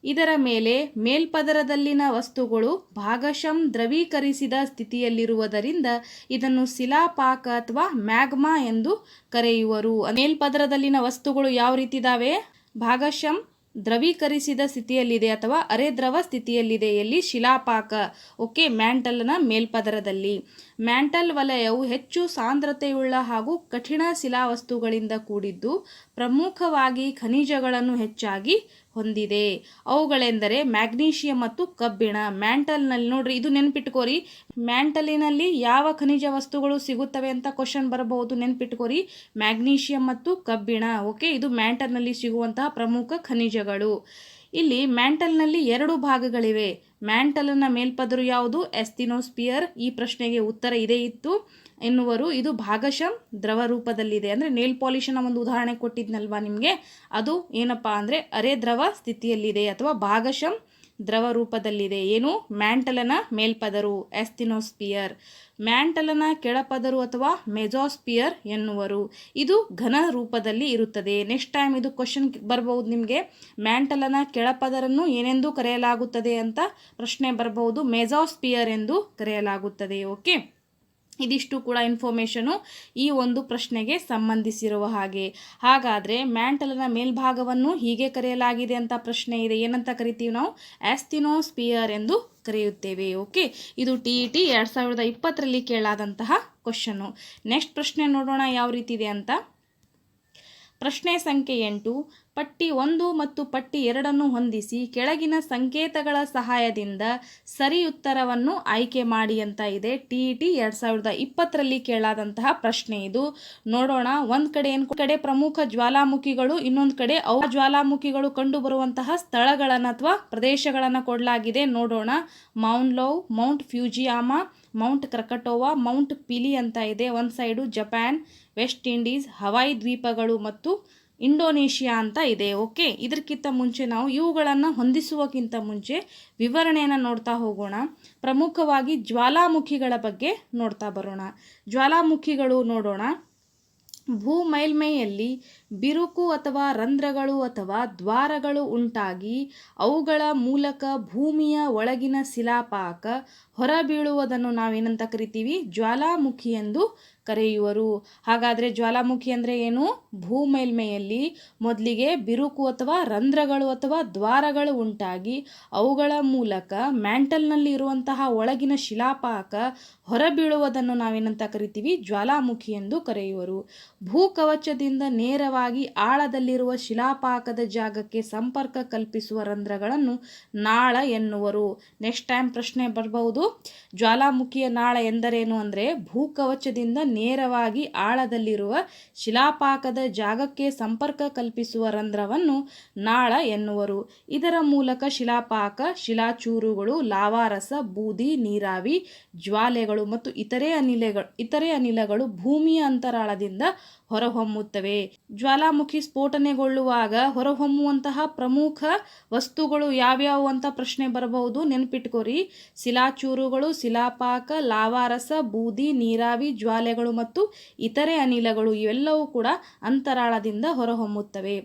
ಇದರ ಮೇಲೆ ಮೇಲ್ಪದರದಲ್ಲಿನ ವಸ್ತುಗಳು ಭಾಗಶಃ ದ್ರವೀಕರಿಸಿದ ಸ್ಥಿತಿಯಲ್ಲಿರುವುದರಿಂದ ಇದನ್ನು ಶಿಲಾಪಾಕ ಅಥವಾ ಮ್ಯಾಗ್ಮಾ ಎಂದು ಕರೆಯುವರು. ಮೇಲ್ಪದರದಲ್ಲಿನ ವಸ್ತುಗಳು ಯಾವ ರೀತಿ ಇದಾವೆ? ಭಾಗಶಃ ದ್ರವೀಕರಿಸಿದ ಸ್ಥಿತಿಯಲ್ಲಿದೆ ಅಥವಾ ಅರೆದ್ರವ ಸ್ಥಿತಿಯಲ್ಲಿದೆ. ಎಲ್ಲಿ? ಶಿಲಾಪಾಕ. ಓಕೆ, ಮ್ಯಾಂಟಲ್ನ ಮೇಲ್ಪದರದಲ್ಲಿ. ಮ್ಯಾಂಟಲ್ ವಲಯವು ಹೆಚ್ಚು ಸಾಂದ್ರತೆಯುಳ್ಳ ಹಾಗೂ ಕಠಿಣ ಶಿಲಾವಸ್ತುಗಳಿಂದ ಕೂಡಿದ್ದು ಪ್ರಮುಖವಾಗಿ ಖನಿಜಗಳನ್ನು ಹೆಚ್ಚಾಗಿ ಹೊಂದಿದೆ. ಅವುಗಳೆಂದರೆ ಮ್ಯಾಗ್ನೀಷಿಯಂ ಮತ್ತು ಕಬ್ಬಿಣ. ಮ್ಯಾಂಟಲ್ನಲ್ಲಿ ನೋಡ್ರಿ, ಇದು ನೆನ್ಪಿಟ್ಕೋರಿ, ಮ್ಯಾಂಟಲಿನಲ್ಲಿ ಯಾವ ಖನಿಜ ವಸ್ತುಗಳು ಸಿಗುತ್ತವೆ ಅಂತ ಕ್ವಶನ್ ಬರಬಹುದು. ನೆನ್ಪಿಟ್ಕೋರಿ, ಮ್ಯಾಗ್ನೀಷಿಯಂ ಮತ್ತು ಕಬ್ಬಿಣ. ಓಕೆ, ಇದು ಮ್ಯಾಂಟಲ್ನಲ್ಲಿ ಸಿಗುವಂತಹ ಪ್ರಮುಖ ಖನಿಜಗಳು. ಇಲ್ಲಿ ಮ್ಯಾಂಟಲ್ನಲ್ಲಿ 2 ಭಾಗಗಳಿವೆ. ಮ್ಯಾಂಟಲ್ನ ಮೇಲ್ಪದರು ಯಾವುದು? ಆಸ್ಟಿನೋಸ್ಪಿಯರ್. ಈ ಪ್ರಶ್ನೆಗೆ ಉತ್ತರ ಇದೇ ಇತ್ತು ಎನ್ನುವರು. ಇದು ಭಾಗಶಃ ದ್ರವ ರೂಪದಲ್ಲಿದೆ. ಅಂದರೆ ನೇಲ್ ಪಾಲಿಶನ ಒಂದು ಉದಾಹರಣೆ ಕೊಟ್ಟಿದ್ನಲ್ವಾ ನಿಮಗೆ, ಅದು ಏನಪ್ಪ ಅಂದರೆ ಅರೆ ದ್ರವ ಸ್ಥಿತಿಯಲ್ಲಿದೆ ಅಥವಾ ಭಾಗಶಃ ದ್ರವ ರೂಪದಲ್ಲಿದೆ. ಏನು? ಮ್ಯಾಂಟಲನ ಮೇಲ್ಪದರು ಆಸ್ಟಿನೋಸ್ಪಿಯರ್. ಮ್ಯಾಂಟಲನ ಕೆಳಪದರು ಅಥವಾ ಮೆಜೋಸ್ಪಿಯರ್ ಎನ್ನುವರು. ಇದು ಘನ ರೂಪದಲ್ಲಿ ಇರುತ್ತದೆ. ನೆಕ್ಸ್ಟ್ ಟೈಮ್ ಇದು ಕ್ವಶನ್ ಬರಬಹುದು ನಿಮಗೆ. ಮ್ಯಾಂಟಲನ ಕೆಳಪದರನ್ನು ಏನೆಂದು ಕರೆಯಲಾಗುತ್ತದೆ ಅಂತ ಪ್ರಶ್ನೆ ಬರಬಹುದು. ಮೆಜೋಸ್ಪಿಯರ್ ಎಂದು ಕರೆಯಲಾಗುತ್ತದೆ. ಓಕೆ, ಇದಿಷ್ಟು ಕೂಡ ಇನ್ಫಾರ್ಮೇಷನು ಈ ಒಂದು ಪ್ರಶ್ನೆಗೆ ಸಂಬಂಧಿಸಿರುವ ಹಾಗೆ. ಹಾಗಾದರೆ ಮ್ಯಾಂಟಲನ ಮೇಲ್ಭಾಗವನ್ನು ಹೀಗೆ ಕರೆಯಲಾಗಿದೆ ಅಂತ ಪ್ರಶ್ನೆ ಇದೆ. ಏನಂತ ಕರಿತೀವಿ ನಾವು? ಆಸ್ಟಿನೋಸ್ಪಿಯರ್ ಎಂದು ಕರೆಯುತ್ತೇವೆ. ಓಕೆ, ಇದು TET 2020ರಲ್ಲಿ ಕೇಳಾದಂತಹ ಕ್ವಶನ್ನು. ನೆಕ್ಸ್ಟ್ ಪ್ರಶ್ನೆ ನೋಡೋಣ ಯಾವ ರೀತಿ ಇದೆ ಅಂತ. ಪ್ರಶ್ನೆ ಸಂಖ್ಯೆ 8. ಪಟ್ಟಿ 1 ಮತ್ತು ಪಟ್ಟಿ 2 ಹೊಂದಿಸಿ ಕೆಳಗಿನ ಸಂಕೇತಗಳ ಸಹಾಯದಿಂದ ಸರಿ ಉತ್ತರವನ್ನು ಆಯ್ಕೆ ಮಾಡಿ ಅಂತ ಇದೆ. TET 2020ರಲ್ಲಿ ಕೇಳಾದಂತಹ ಪ್ರಶ್ನೆ ಇದು. ನೋಡೋಣ, ಒಂದು ಕಡೆ ಪ್ರಮುಖ ಜ್ವಾಲಾಮುಖಿಗಳು, ಇನ್ನೊಂದು ಕಡೆ ಅವು ಜ್ವಾಲಾಮುಖಿಗಳು ಕಂಡು ಬರುವಂತಹ ಸ್ಥಳಗಳನ್ನು ಅಥವಾ ಪ್ರದೇಶಗಳನ್ನು ಕೊಡಲಾಗಿದೆ. ನೋಡೋಣ, Mount Loa, Mount Fujiyama, Mount Krakatoa, Mount Pelee ಅಂತ ಇದೆ. ಒಂದು side Japan, West Indies, Hawaii ದ್ವೀಪಗಳು ಮತ್ತು ಇಂಡೋನೇಷಿಯಾ ಅಂತ ಇದೆ. ಓಕೆ, ಇದಕ್ಕಿಂತ ಮುಂಚೆ ನಾವು ಇವುಗಳನ್ನು ಹೊಂದಿಸುವಕ್ಕಿಂತ ಮುಂಚೆ ವಿವರಣೆಯನ್ನು ನೋಡ್ತಾ ಹೋಗೋಣ. ಪ್ರಮುಖವಾಗಿ ಜ್ವಾಲಾಮುಖಿಗಳ ಬಗ್ಗೆ ನೋಡ್ತಾ ಬರೋಣ. ಜ್ವಾಲಾಮುಖಿಗಳು ನೋಡೋಣ. ಭೂ ಮೇಲ್ಮೈಯಲ್ಲಿ ಬಿರುಕು ಅಥವಾ ರಂಧ್ರಗಳು ಅಥವಾ ದ್ವಾರಗಳು ಉಂಟಾಗಿ ಅವುಗಳ ಮೂಲಕ ಭೂಮಿಯ ಒಳಗಿನ ಶಿಲಾಪಾಕ ಹೊರಬೀಳುವುದನ್ನು ನಾವೇನಂತ ಕರಿತೀವಿ? ಜ್ವಾಲಾಮುಖಿ ಎಂದು ಕರೆಯುವರು. ಹಾಗಾದರೆ ಜ್ವಾಲಾಮುಖಿ ಅಂದರೆ ಏನು? ಭೂ ಮೇಲ್ಮೈಯಲ್ಲಿ ಮೊದಲಿಗೆ ಬಿರುಕು ಅಥವಾ ರಂಧ್ರಗಳು ಅಥವಾ ದ್ವಾರಗಳು ಉಂಟಾಗಿ ಅವುಗಳ ಮೂಲಕ ಮ್ಯಾಂಟಲ್ನಲ್ಲಿ ಇರುವಂತಹ ಒಳಗಿನ ಶಿಲಾಪಾಕ ಹೊರಬೀಳುವುದನ್ನು ನಾವೇನಂತ ಕರಿತೀವಿ? ಜ್ವಾಲಾಮುಖಿ ಎಂದು ಕರೆಯುವರು. ಭೂಕವಚದಿಂದ ನೇರವಾಗಿ ಆಳದಲ್ಲಿರುವ ಶಿಲಾಪಾಕದ ಜಾಗಕ್ಕೆ ಸಂಪರ್ಕ ಕಲ್ಪಿಸುವ ರಂಧ್ರಗಳನ್ನು ನಾಳ ಎನ್ನುವರು. ನೆಕ್ಸ್ಟ್ ಟೈಮ್ ಪ್ರಶ್ನೆ ಬರಬಹುದು. ಜ್ವಾಲಾಮುಖಿಯ ನಾಳ ಎಂದರೇನು ಅಂದರೆ ಭೂಕವಚದಿಂದ ನೇರವಾಗಿ ಆಳದಲ್ಲಿರುವ ಶಿಲಾಪಾಕದ ಜಾಗಕ್ಕೆ ಸಂಪರ್ಕ ಕಲ್ಪಿಸುವ ರಂಧ್ರವನ್ನು ನಾಳ ಎನ್ನುವರು. ಇದರ ಮೂಲಕ ಶಿಲಾಪಾಕ, ಶಿಲಾಚೂರುಗಳು, ಲಾವಾರಸ, ಬೂದಿ, ನೀರಾವಿ, ಜ್ವಾಲೆಗಳು ಮತ್ತು ಇತರೆ ಅನಿಲಗಳು ಭೂಮಿಯ ಅಂತರಾಳದಿಂದ ಹೊರಹೊಮ್ಮುತ್ತವೆ. ಜ್ವಾಲಾಮುಖಿ ಸ್ಫೋಟನೆಗೊಳ್ಳುವಾಗ ಹೊರಹೊಮ್ಮುವಂತಹ ಪ್ರಮುಖ ವಸ್ತುಗಳು ಯಾವ್ಯಾವು ಅಂತ ಪ್ರಶ್ನೆ ಬರಬಹುದು. ನೆನಪಿಟ್ಕೋರಿ, ಶಿಲಾಚೂರುಗಳು, ಶಿಲಾಪಾಕ, ಲಾವಾರಸ, ಬೂದಿ, ನೀರಾವಿ, ಜ್ವಾಲೆಗಳು ಮತ್ತು ಇತರೆ ಅನಿಲಗಳು ಇವೆಲ್ಲವೂ ಕೂಡ ಅಂತರಾಳದಿಂದ ಹೊರಹೊಮ್ಮುತ್ತವೆ.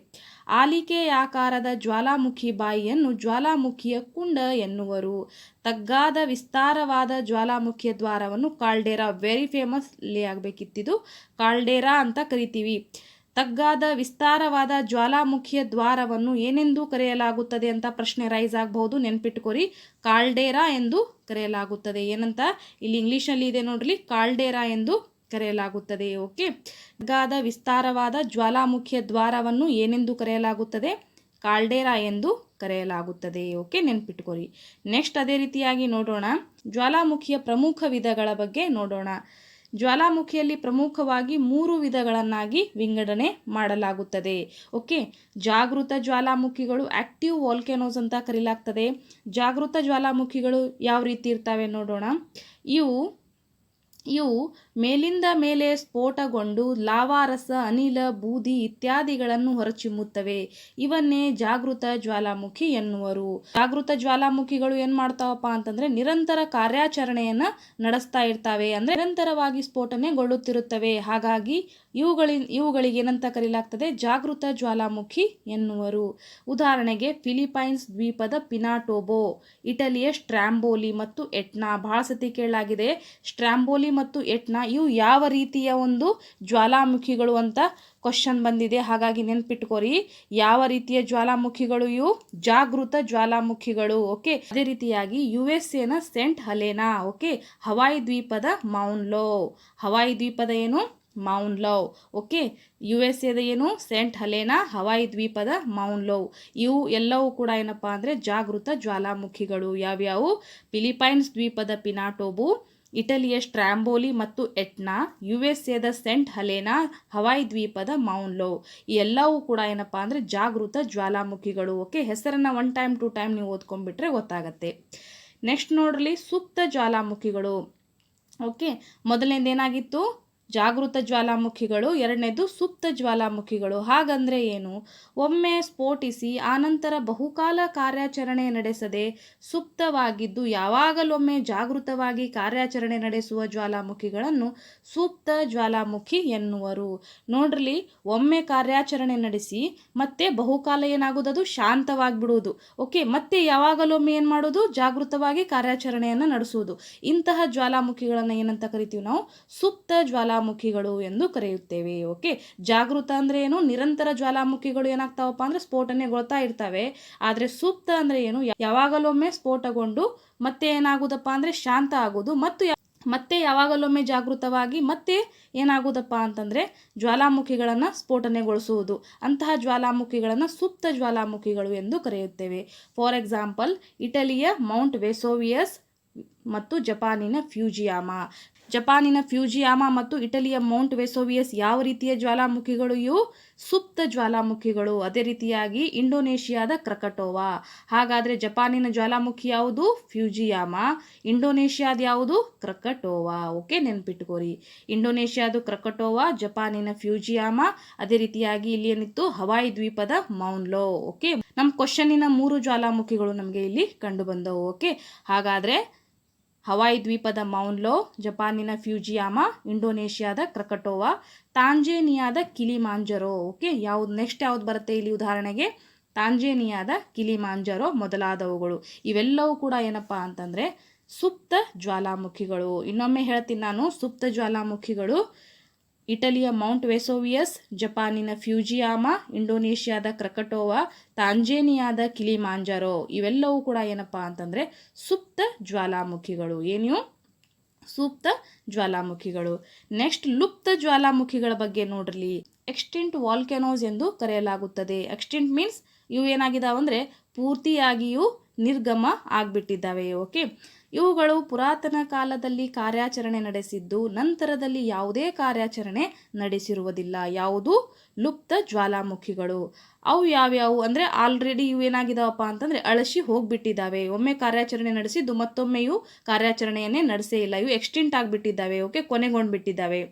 ಆಲಿಕೆಯಾಕಾರದ ಜ್ವಾಲಾಮುಖಿ ಬಾಯಿಯನ್ನು ಜ್ವಾಲಾಮುಖಿಯ ಕುಂಡ ಎನ್ನುವರು. ತಗ್ಗಾದ ವಿಸ್ತಾರವಾದ ಜ್ವಾಲಾಮುಖಿಯ ದ್ವಾರವನ್ನು ಕಾಲ್ಡೇರಾ, ವೆರಿ ಫೇಮಸ್ ಆಗಬೇಕಿತ್ತಿದು, ಕಾಲ್ಡೇರಾ ಅಂತ ಕರಿತೀವಿ. ತಗ್ಗಾದ ವಿಸ್ತಾರವಾದ ಜ್ವಾಲಾಮುಖಿಯ ದ್ವಾರವನ್ನು ಏನೆಂದು ಕರೆಯಲಾಗುತ್ತದೆ ಅಂತ ಪ್ರಶ್ನೆ ರೈಸ್ ಆಗಬಹುದು. ನೆನ್ಪಿಟ್ಕೋರಿ, ಕಾಲ್ಡೇರಾ ಎಂದು ಕರೆಯಲಾಗುತ್ತದೆ. ಏನಂತ ಇಲ್ಲಿ ಇಂಗ್ಲೀಷಲ್ಲಿ ಇದೆ ನೋಡ್ರಿ, ಕಾಲ್ಡೇರಾ ಎಂದು ಕರೆಯಲಾಗುತ್ತದೆ. ಓಕೆ, ತಗ್ಗಾದ ವಿಸ್ತಾರವಾದ ಜ್ವಾಲಾಮುಖಿಯ ದ್ವಾರವನ್ನು ಏನೆಂದು ಕರೆಯಲಾಗುತ್ತದೆ? ಕಾಲ್ಡೇರಾ ಎಂದು ಕರೆಯಲಾಗುತ್ತದೆ. ಓಕೆ, ನೆನ್ಪಿಟ್ಕೋರಿ. ನೆಕ್ಸ್ಟ್ ಅದೇ ರೀತಿಯಾಗಿ ನೋಡೋಣ, ಜ್ವಾಲಾಮುಖಿಯ ಪ್ರಮುಖ ವಿಧಗಳ ಬಗ್ಗೆ ನೋಡೋಣ. ಜ್ವಾಲಾಮುಖಿಯಲ್ಲಿ ಪ್ರಮುಖವಾಗಿ 3 ವಿಧಗಳನ್ನಾಗಿ ವಿಂಗಡಣೆ ಮಾಡಲಾಗುತ್ತದೆ. ಓಕೆ, ಜಾಗೃತ ಜ್ವಾಲಾಮುಖಿಗಳು, ಆಕ್ಟಿವ್ ವಾಲ್ಕೆನೋಸ್ ಅಂತ ಕರೆಯಲಾಗ್ತದೆ. ಜಾಗೃತ ಜ್ವಾಲಾಮುಖಿಗಳು ಯಾವ ರೀತಿ ಇರ್ತವೆ ನೋಡೋಣ. ಇವು ಮೇಲಿಂದ ಮೇಲೆ ಸ್ಫೋಟಗೊಂಡು ಲಾವಾರಸ, ಅನಿಲ, ಬೂದಿ ಇತ್ಯಾದಿಗಳನ್ನು ಹೊರಚಿಮ್ಮುತ್ತವೆ. ಇವನ್ನೇ ಜಾಗೃತ ಜ್ವಾಲಾಮುಖಿ ಎನ್ನುವರು. ಜಾಗೃತ ಜ್ವಾಲಾಮುಖಿಗಳು ಏನು ಮಾಡ್ತಾವಪ್ಪ ಅಂತಂದರೆ ನಿರಂತರ ಕಾರ್ಯಾಚರಣೆಯನ್ನು ನಡೆಸ್ತಾ ಇರ್ತವೆ, ಅಂದರೆ ನಿರಂತರವಾಗಿ ಸ್ಫೋಟನೆಗೊಳ್ಳುತ್ತಿರುತ್ತವೆ. ಹಾಗಾಗಿ ಇವುಗಳಿಗೆ ಏನಂತ ಕರೆಯಲಾಗ್ತದೆ? ಜಾಗೃತ ಜ್ವಾಲಾಮುಖಿ ಎನ್ನುವರು. ಉದಾಹರಣೆಗೆ ಫಿಲಿಪೈನ್ಸ್ ದ್ವೀಪದ ಪಿನಾಟೋಬೋ, ಇಟಲಿಯ ಸ್ಟ್ರಾಂಬೋಲಿ ಮತ್ತು ಎಟ್ನಾ. ಬಹಳ ಸತಿ ಕೇಳಲಾಗಿದೆ ಸ್ಟ್ರಾಂಬೋಲಿ ಮತ್ತು ಎಟ್ನಾ ಇವು ಯಾವ ರೀತಿಯ ಒಂದು ಜ್ವಾಲಾಮುಖಿಗಳು ಅಂತ ಕ್ವಶನ್ ಬಂದಿದೆ. ಹಾಗಾಗಿ ನೆನ್ಪಿಟ್ಕೋರಿ, ಯಾವ ರೀತಿಯ ಜ್ವಾಲಾಮುಖಿಗಳು? ಇವು ಜಾಗೃತ ಜ್ವಾಲಾಮುಖಿಗಳು. ಓಕೆ, ಅದೇ ರೀತಿಯಾಗಿ USA ಸೆಂಟ್ ಹಲೇನಾ, ಓಕೆ, ಹವಾಯಿ ದ್ವೀಪದ ಮೌನ್ ಲೋ. ಹವಾಯಿ ದ್ವೀಪದ ಏನು? ಮೌನ್ ಲೋ. ಓಕೆ, USA ಏನು? ಸೆಂಟ್ ಹಲೇನಾ, ಹವಾಯಿ ದ್ವೀಪದ ಮೌನ್ ಲೋ. ಇವು ಎಲ್ಲವೂ ಕೂಡ ಏನಪ್ಪಾ ಅಂದರೆ ಜಾಗೃತ ಜ್ವಾಲಾಮುಖಿಗಳು. ಯಾವ್ಯಾವು? ಫಿಲಿಪೈನ್ಸ್ ದ್ವೀಪದ ಪಿನಾಟೋಬು, ಇಟಲಿಯ ಸ್ಟ್ರಾಂಬೋಲಿ ಮತ್ತು ಎಟ್ನಾ, USA ಸೆಂಟ್ ಹಲೇನಾ, ಹವಾಯಿ ದ್ವೀಪದ ಮೌನ್ ಲೋ. ಈ ಎಲ್ಲವೂ ಕೂಡ ಏನಪ್ಪಾ ಅಂದರೆ ಜಾಗೃತ ಜ್ವಾಲಾಮುಖಿಗಳು. ಓಕೆ, ಹೆಸರನ್ನು 1 ಟೈಮ್ 2 ಟೈಮ್ ನೀವು ಓದ್ಕೊಂಡ್ಬಿಟ್ರೆ ಗೊತ್ತಾಗತ್ತೆ. ನೆಕ್ಸ್ಟ್ ನೋಡ್ರಿ, ಸುಪ್ತ ಜ್ವಾಲಾಮುಖಿಗಳು. ಓಕೆ, ಮೊದಲನೇದು ಏನಾಗಿತ್ತು? ಜಾಗೃತ ಜ್ವಾಲಾಮುಖಿಗಳು. ಎರಡನೇದು ಸುಪ್ತ ಜ್ವಾಲಾಮುಖಿಗಳು. ಹಾಗಂದ್ರೆ ಏನು? ಒಮ್ಮೆ ಸ್ಫೋಟಿಸಿ ಆನಂತರ ಬಹುಕಾಲ ಕಾರ್ಯಾಚರಣೆ ನಡೆಸದೆ ಸುಪ್ತವಾಗಿದ್ದು ಯಾವಾಗಲೊಮ್ಮೆ ಜಾಗೃತವಾಗಿ ಕಾರ್ಯಾಚರಣೆ ನಡೆಸುವ ಜ್ವಾಲಾಮುಖಿಗಳನ್ನು ಸುಪ್ತ ಜ್ವಾಲಾಮುಖಿ ಎನ್ನುವರು. ನೋಡ್ರಿ, ಒಮ್ಮೆ ಕಾರ್ಯಾಚರಣೆ ನಡೆಸಿ ಮತ್ತೆ ಬಹುಕಾಲ ಏನಾಗುವುದು? ಶಾಂತವಾಗಿಬಿಡುವುದು. ಓಕೆ, ಮತ್ತೆ ಯಾವಾಗಲೊಮ್ಮೆ ಏನು ಮಾಡೋದು? ಜಾಗೃತವಾಗಿ ಕಾರ್ಯಾಚರಣೆಯನ್ನು ನಡೆಸುವುದು. ಇಂತಹ ಜ್ವಾಲಾಮುಖಿಗಳನ್ನು ಏನಂತ ಕರಿತೀವಿ ನಾವು? ಸುಪ್ತ ಜ್ವಾಲಾಮುಖಿಗಳು ಎಂದು ಕರೆಯುತ್ತೇವೆ. ಓಕೆ, ಜಾಗೃತ ಅಂದ್ರೆ ಏನು? ನಿರಂತರ ಜ್ವಾಲಾಮುಖಿಗಳು ಏನಾಗ್ತಾವಪ್ಪ ಅಂದ್ರೆ ಸ್ಫೋಟನೆಗೊಳ್ತಾ ಇರ್ತವೆ. ಆದರೆ ಸುಪ್ತ ಅಂದ್ರೆ ಏನು? ಯಾವಾಗಲೊಮ್ಮೆ ಸ್ಫೋಟಗೊಂಡು ಮತ್ತೆ ಏನಾಗುದಪ್ಪ ಅಂದ್ರೆ ಶಾಂತ ಆಗೋದು, ಮತ್ತೆ ಯಾವಾಗಲೊಮ್ಮೆ ಜಾಗೃತವಾಗಿ ಮತ್ತೆ ಏನಾಗುವುದಪ್ಪ ಅಂತಂದರೆ ಜ್ವಾಲಾಮುಖಿಗಳನ್ನು ಸ್ಫೋಟನೆಗೊಳಿಸುವುದು. ಅಂತಹ ಜ್ವಾಲಾಮುಖಿಗಳನ್ನು ಸುಪ್ತ ಜ್ವಾಲಾಮುಖಿಗಳು ಎಂದು ಕರೆಯುತ್ತೇವೆ. ಫಾರ್ ಎಕ್ಸಾಂಪಲ್, ಇಟಲಿಯ ಮೌಂಟ್ ವೆಸೋವಿಯಸ್ ಮತ್ತು ಜಪಾನಿನ ಫ್ಯೂಜಿಯಾಮಾ. ಜಪಾನಿನ ಫ್ಯೂಜಿಯಾಮಾ ಮತ್ತು ಇಟಲಿಯ ಮೌಂಟ್ ವೆಸೋವಿಯಸ್ ಯಾವ ರೀತಿಯ ಜ್ವಾಲಾಮುಖಿಗಳು? ಇವು ಸುಪ್ತ ಜ್ವಾಲಾಮುಖಿಗಳು. ಅದೇ ರೀತಿಯಾಗಿ ಇಂಡೋನೇಷಿಯಾದ ಕ್ರಕಟೋವಾ. ಹಾಗಾದರೆ ಜಪಾನಿನ ಜ್ವಾಲಾಮುಖಿ ಯಾವುದು? ಫ್ಯೂಜಿಯಾಮಾ. ಇಂಡೋನೇಷಿಯಾದ ಯಾವುದು? ಕ್ರಕಟೋವಾ. ಓಕೆ, ನೆನ್ಪಿಟ್ಕೋರಿ. ಇಂಡೋನೇಷಿಯಾದು ಕ್ರಕಟೋವಾ, ಜಪಾನಿನ ಫ್ಯೂಜಿಯಾಮಾ. ಅದೇ ರೀತಿಯಾಗಿ ಇಲ್ಲಿ ಏನಿತ್ತು? ಹವಾಯಿ ದ್ವೀಪದ ಮೌನ್ ಲೋ. ಓಕೆ, ನಮ್ಮ ಕ್ವಶನ್ನಿನ 3 ಜ್ವಾಲಾಮುಖಿಗಳು ನಮಗೆ ಇಲ್ಲಿ ಕಂಡು ಬಂದವು. ಓಕೆ, ಹಾಗಾದರೆ ಹವಾಯಿ ದ್ವೀಪದ ಮೌನ್ ಲೋ, ಜಪಾನಿನ ಫ್ಯೂಜಿಯಾಮಾ, ಇಂಡೋನೇಷಿಯಾದ ಕ್ರಕಟೋವಾ, ತಾಂಜೇನಿಯಾದ ಕಿಲಿಮಾಂಜರೋ. ಓಕೆ, ನೆಕ್ಸ್ಟ್ ಯಾವ್ದು ಬರುತ್ತೆ ಇಲ್ಲಿ? ಉದಾಹರಣೆಗೆ ತಾಂಜೇನಿಯಾದ ಕಿಲಿಮಾಂಜರೋ ಮೊದಲಾದವುಗಳು. ಇವೆಲ್ಲವೂ ಕೂಡ ಏನಪ್ಪಾ ಅಂತಂದರೆ ಸುಪ್ತ ಜ್ವಾಲಾಮುಖಿಗಳು. ಇನ್ನೊಮ್ಮೆ ಹೇಳ್ತೀನಿ ನಾನು, ಸುಪ್ತ ಜ್ವಾಲಾಮುಖಿಗಳು ಇಟಲಿಯ ಮೌಂಟ್ ವೆಸೋವಿಯಸ್, ಜಪಾನಿನ ಫ್ಯೂಜಿಯಾಮಾ, ಇಂಡೋನೇಷಿಯಾದ ಕ್ರಕಟೋವಾ, ತಾಂಜೇನಿಯಾದ ಕಿಲಿಮಾಂಜರೋ. ಇವೆಲ್ಲವೂ ಕೂಡ ಏನಪ್ಪಾ ಅಂತಂದರೆ ಸುಪ್ತ ಜ್ವಾಲಾಮುಖಿಗಳು. ಏನು? ಸುಪ್ತ ಜ್ವಾಲಾಮುಖಿಗಳು. ನೆಕ್ಸ್ಟ್ ಲುಪ್ತ ಜ್ವಾಲಾಮುಖಿಗಳ ಬಗ್ಗೆ ನೋಡ್ರಿ. ಎಕ್ಸ್ಟಿಂಕ್ಟ್ ವಾಲ್ಕೆನೋಸ್ ಎಂದು ಕರೆಯಲಾಗುತ್ತದೆ. ಎಕ್ಸ್ಟಿಂಕ್ಟ್ ಮೀನ್ಸ್ ಇವು ಏನಾಗಿದಾವೆ ಅಂದರೆ ಪೂರ್ತಿಯಾಗಿಯೂ ನಿರ್ಗಮ ಆಗಿಬಿಟ್ಟಿದ್ದಾವೆ. ಓಕೆ, ಇವುಗಳು ಪುರಾತನ ಕಾಲದಲ್ಲಿ ಕಾರ್ಯಾಚರಣೆ ನಡೆಸಿದ್ದು ನಂತರದಲ್ಲಿ ಯಾವುದೇ ಕಾರ್ಯಾಚರಣೆ ನಡೆಸಿರುವುದಿಲ್ಲ. ಯಾವುದು? ಲುಪ್ತ ಜ್ವಾಲಾಮುಖಿಗಳು. ಅವು ಯಾವ್ಯಾವು ಅಂದರೆ ಆಲ್ರೆಡಿ ಇವು ಏನಾಗಿದಾವಪ್ಪ ಅಂತಂದರೆ ಅಳಸಿ ಹೋಗ್ಬಿಟ್ಟಿದ್ದಾವೆ. ಒಮ್ಮೆ ಕಾರ್ಯಾಚರಣೆ ನಡೆಸಿದ್ದು ಮತ್ತೊಮ್ಮೆ ಇವು ಕಾರ್ಯಾಚರಣೆಯನ್ನೇ ನಡೆಸೇ ಇಲ್ಲ. ಇವು ಎಕ್ಸ್ಟಿಂಕ್ಟ್ ಆಗಿಬಿಟ್ಟಿದ್ದಾವೆ. ಓಕೆ, ಕೊನೆಗೊಂಡ್ಬಿಟ್ಟಿದ್ದಾವೆ.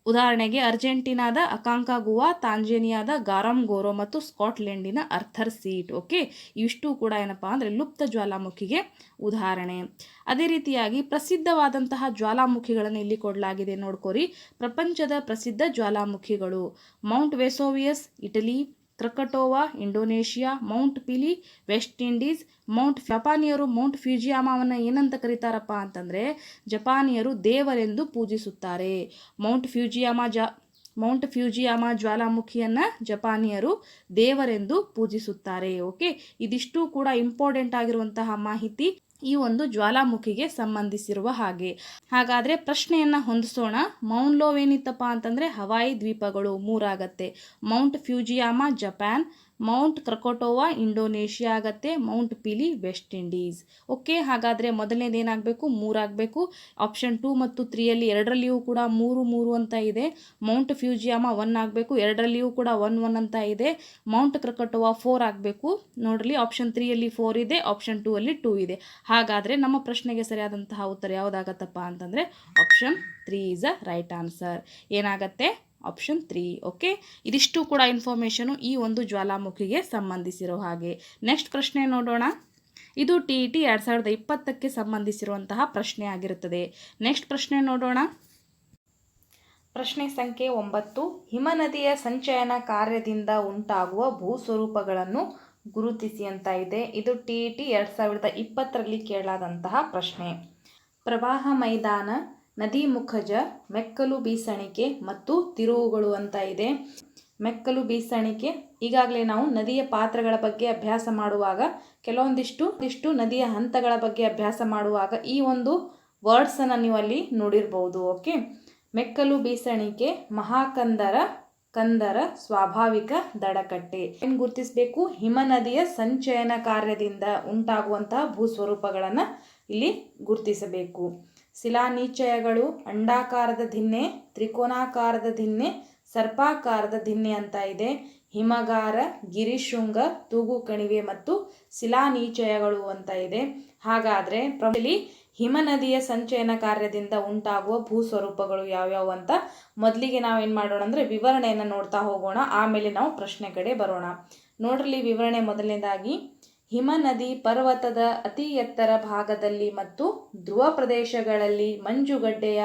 ಉದಾಹರಣೆಗೆ ಅರ್ಜೆಂಟೀನಾದ ಅಕಾಂಕಾಗುವಾ, ತಾಂಜೇನಿಯಾದ ಗಾರಂಗೋರೋ ಮತ್ತು ಸ್ಕಾಟ್ಲೆಂಡಿನ ಅರ್ಥರ್ ಸೀಟ್. ಓಕೆ, ಇಷ್ಟು ಕೂಡ ಏನಪ್ಪಾ ಅಂದರೆ ಲುಪ್ತ ಜ್ವಾಲಾಮುಖಿಗೆ ಉದಾಹರಣೆ. ಅದೇ ರೀತಿಯಾಗಿ ಪ್ರಸಿದ್ಧವಾದಂತಹ ಜ್ವಾಲಾಮುಖಿಗಳನ್ನು ಇಲ್ಲಿ ಕೊಡಲಾಗಿದೆ ನೋಡ್ಕೋರಿ. ಪ್ರಪಂಚದ ಪ್ರಸಿದ್ಧ ಜ್ವಾಲಾಮುಖಿಗಳು: ಮೌಂಟ್ ವೆಸೋವಿಯಸ್ ಇಟಲಿ, ಕ್ರಕಟೋವಾ ಇಂಡೋನೇಷಿಯಾ, ಮೌಂಟ್ ಪಿಲಿ ವೆಸ್ಟ್ ಇಂಡೀಸ್, ಜಪಾನಿಯರು ಮೌಂಟ್ ಫ್ಯೂಜಿಯಾಮಾವನ್ನು ಏನಂತ ಕರೀತಾರಪ್ಪ ಅಂತಂದರೆ ಜಪಾನಿಯರು ದೇವರೆಂದು ಪೂಜಿಸುತ್ತಾರೆ. ಮೌಂಟ್ ಫ್ಯೂಜಿಯಾಮ ಜ್ವಾಲಾಮುಖಿಯನ್ನು ಜಪಾನಿಯರು ದೇವರೆಂದು ಪೂಜಿಸುತ್ತಾರೆ. ಓಕೆ, ಇದಿಷ್ಟು ಕೂಡ ಇಂಪಾರ್ಟೆಂಟ್ ಆಗಿರುವಂತಹ ಮಾಹಿತಿ ಈ ಒಂದು ಜ್ವಾಲಾಮುಖಿಗೆ ಸಂಬಂಧಿಸಿರುವ ಹಾಗೆ. ಹಾಗಾದರೆ ಪ್ರಶ್ನೆಯನ್ನು ಹೊಂದಿಸೋಣ. ಮೌಂಟ್ ಲೋವ್ ಏನಿತ್ತಪ್ಪ ಅಂತಂದರೆ ಹವಾಯಿ ದ್ವೀಪಗಳು 3 ಆಗತ್ತೆ. ಮೌಂಟ್ ಫ್ಯೂಜಿಯಾಮ ಜಪಾನ್, ಮೌಂಟ್ ಕ್ರಕೋಟೋವಾ ಇಂಡೋನೇಷಿಯಾ ಆಗತ್ತೆ, ಮೌಂಟ್ ಪಿಲಿ ವೆಸ್ಟ್ ಇಂಡೀಸ್. ಓಕೆ, ಹಾಗಾದರೆ ಮೊದಲನೇದು ಏನಾಗಬೇಕು? 3 ಆಗಬೇಕು. ಆಪ್ಷನ್ 2 ಮತ್ತು 3ಯಲ್ಲಿ ಎರಡರಲ್ಲಿಯೂ ಕೂಡ 3 ಅಂತ ಇದೆ. ಮೌಂಟ್ ಫ್ಯೂಜಿಯಾಮ 1 ಆಗಬೇಕು, ಎರಡರಲ್ಲಿಯೂ ಕೂಡ 1 ಅಂತ ಇದೆ. ಮೌಂಟ್ ಕ್ರಕೋಟೋವಾ 4 ಆಗಬೇಕು. ನೋಡ್ರಿ, ಆಪ್ಷನ್ 3ಯಲ್ಲಿ 4 ಇದೆ, ಆಪ್ಷನ್ 2ಅಲ್ಲಿ 2 ಇದೆ. ಹಾಗಾದರೆ ನಮ್ಮ ಪ್ರಶ್ನೆಗೆ ಸರಿಯಾದಂತಹ ಉತ್ತರ ಯಾವುದಾಗತ್ತಪ್ಪ ಅಂತಂದರೆ option 3 is a right answer. ಏನಾಗತ್ತೆ? ಆಪ್ಷನ್ 3. ಓಕೆ, ಇದಿಷ್ಟು ಕೂಡ ಇನ್ಫಾರ್ಮೇಷನು ಈ ಒಂದು ಜ್ವಾಲಾಮುಖಿಗೆ ಸಂಬಂಧಿಸಿರೋ ಹಾಗೆ. ನೆಕ್ಸ್ಟ್ ಪ್ರಶ್ನೆ ನೋಡೋಣ. ಇದು TET 2020ಕ್ಕೆ ಸಂಬಂಧಿಸಿರುವಂತಹ ಪ್ರಶ್ನೆ ಆಗಿರುತ್ತದೆ. ನೆಕ್ಸ್ಟ್ ಪ್ರಶ್ನೆ ನೋಡೋಣ. ಪ್ರಶ್ನೆ ಸಂಖ್ಯೆ 9. ಹಿಮನದಿಯ ಸಂಚಯನ ಕಾರ್ಯದಿಂದ ಉಂಟಾಗುವ ಭೂಸ್ವರೂಪಗಳನ್ನು ಗುರುತಿಸಿ ಅಂತ ಇದೆ. ಇದು TET 2020ರಲ್ಲಿ ಕೇಳಾದಂತಹ ಪ್ರಶ್ನೆ. ಪ್ರವಾಹ ಮೈದಾನ, ನದಿ ಮುಖಜ, ಮೆಕ್ಕಲು ಬೀಸಣಿಕೆ ಮತ್ತು ತಿರುವುಗಳು ಅಂತ ಇದೆ. ಮೆಕ್ಕಲು ಬೀಸಣಿಕೆ, ಈಗಾಗಲೇ ನಾವು ನದಿಯ ಪಾತ್ರಗಳ ಬಗ್ಗೆ ಅಭ್ಯಾಸ ಮಾಡುವಾಗ ಕೆಲವೊಂದಿಷ್ಟು ನದಿಯ ಹಂತಗಳ ಬಗ್ಗೆ ಅಭ್ಯಾಸ ಮಾಡುವಾಗ ಈ ಒಂದು ವರ್ಡ್ಸನ್ನು ನೀವು ಅಲ್ಲಿ ನೋಡಿರ್ಬೋದು. ಓಕೆ, ಮೆಕ್ಕಲು ಬೀಸಣಿಕೆ, ಮಹಾಕಂದರ, ಕಂದರ, ಸ್ವಾಭಾವಿಕ ದಡಕಟ್ಟೆ. ಏನು ಗುರುತಿಸಬೇಕು? ಹಿಮನದಿಯ ಸಂಚಯನ ಕಾರ್ಯದಿಂದ ಉಂಟಾಗುವಂತಹ ಭೂಸ್ವರೂಪಗಳನ್ನು ಇಲ್ಲಿ ಗುರುತಿಸಬೇಕು. ಶಿಲಾನಿಚಯಗಳು, ಅಂಡಾಕಾರದ ದಿನ್ನೆ, ತ್ರಿಕೋನಾಕಾರದ ದಿನ್ನೆ, ಸರ್ಪಾಕಾರದ ದಿನ್ನೆ ಅಂತ ಇದೆ. ಹಿಮಗಾರ, ಗಿರಿಶೃಂಗ, ತೂಗು ಕಣಿವೆ ಮತ್ತು ಶಿಲಾನಿಚಯಗಳು ಅಂತ ಇದೆ. ಹಾಗಾದರೆ ಹಿಮನದಿಯ ಸಂಚಯನ ಕಾರ್ಯದಿಂದ ಉಂಟಾಗುವ ಭೂಸ್ವರೂಪಗಳು ಯಾವ್ಯಾವು ಅಂತ ಮೊದಲಿಗೆ ನಾವೇನು ಮಾಡೋಣ ಅಂದರೆ ವಿವರಣೆಯನ್ನು ನೋಡ್ತಾ ಹೋಗೋಣ. ಆಮೇಲೆ ನಾವು ಪ್ರಶ್ನೆ ಕಡೆ ಬರೋಣ. ನೋಡ್ರಿ, ವಿವರಣೆ ಮೊದಲನೇದಾಗಿ, ಹಿಮನದಿ ಪರ್ವತದ ಅತಿ ಎತ್ತರ ಭಾಗದಲ್ಲಿ ಮತ್ತು ಧ್ರುವ ಪ್ರದೇಶಗಳಲ್ಲಿ ಮಂಜುಗಡ್ಡೆಯ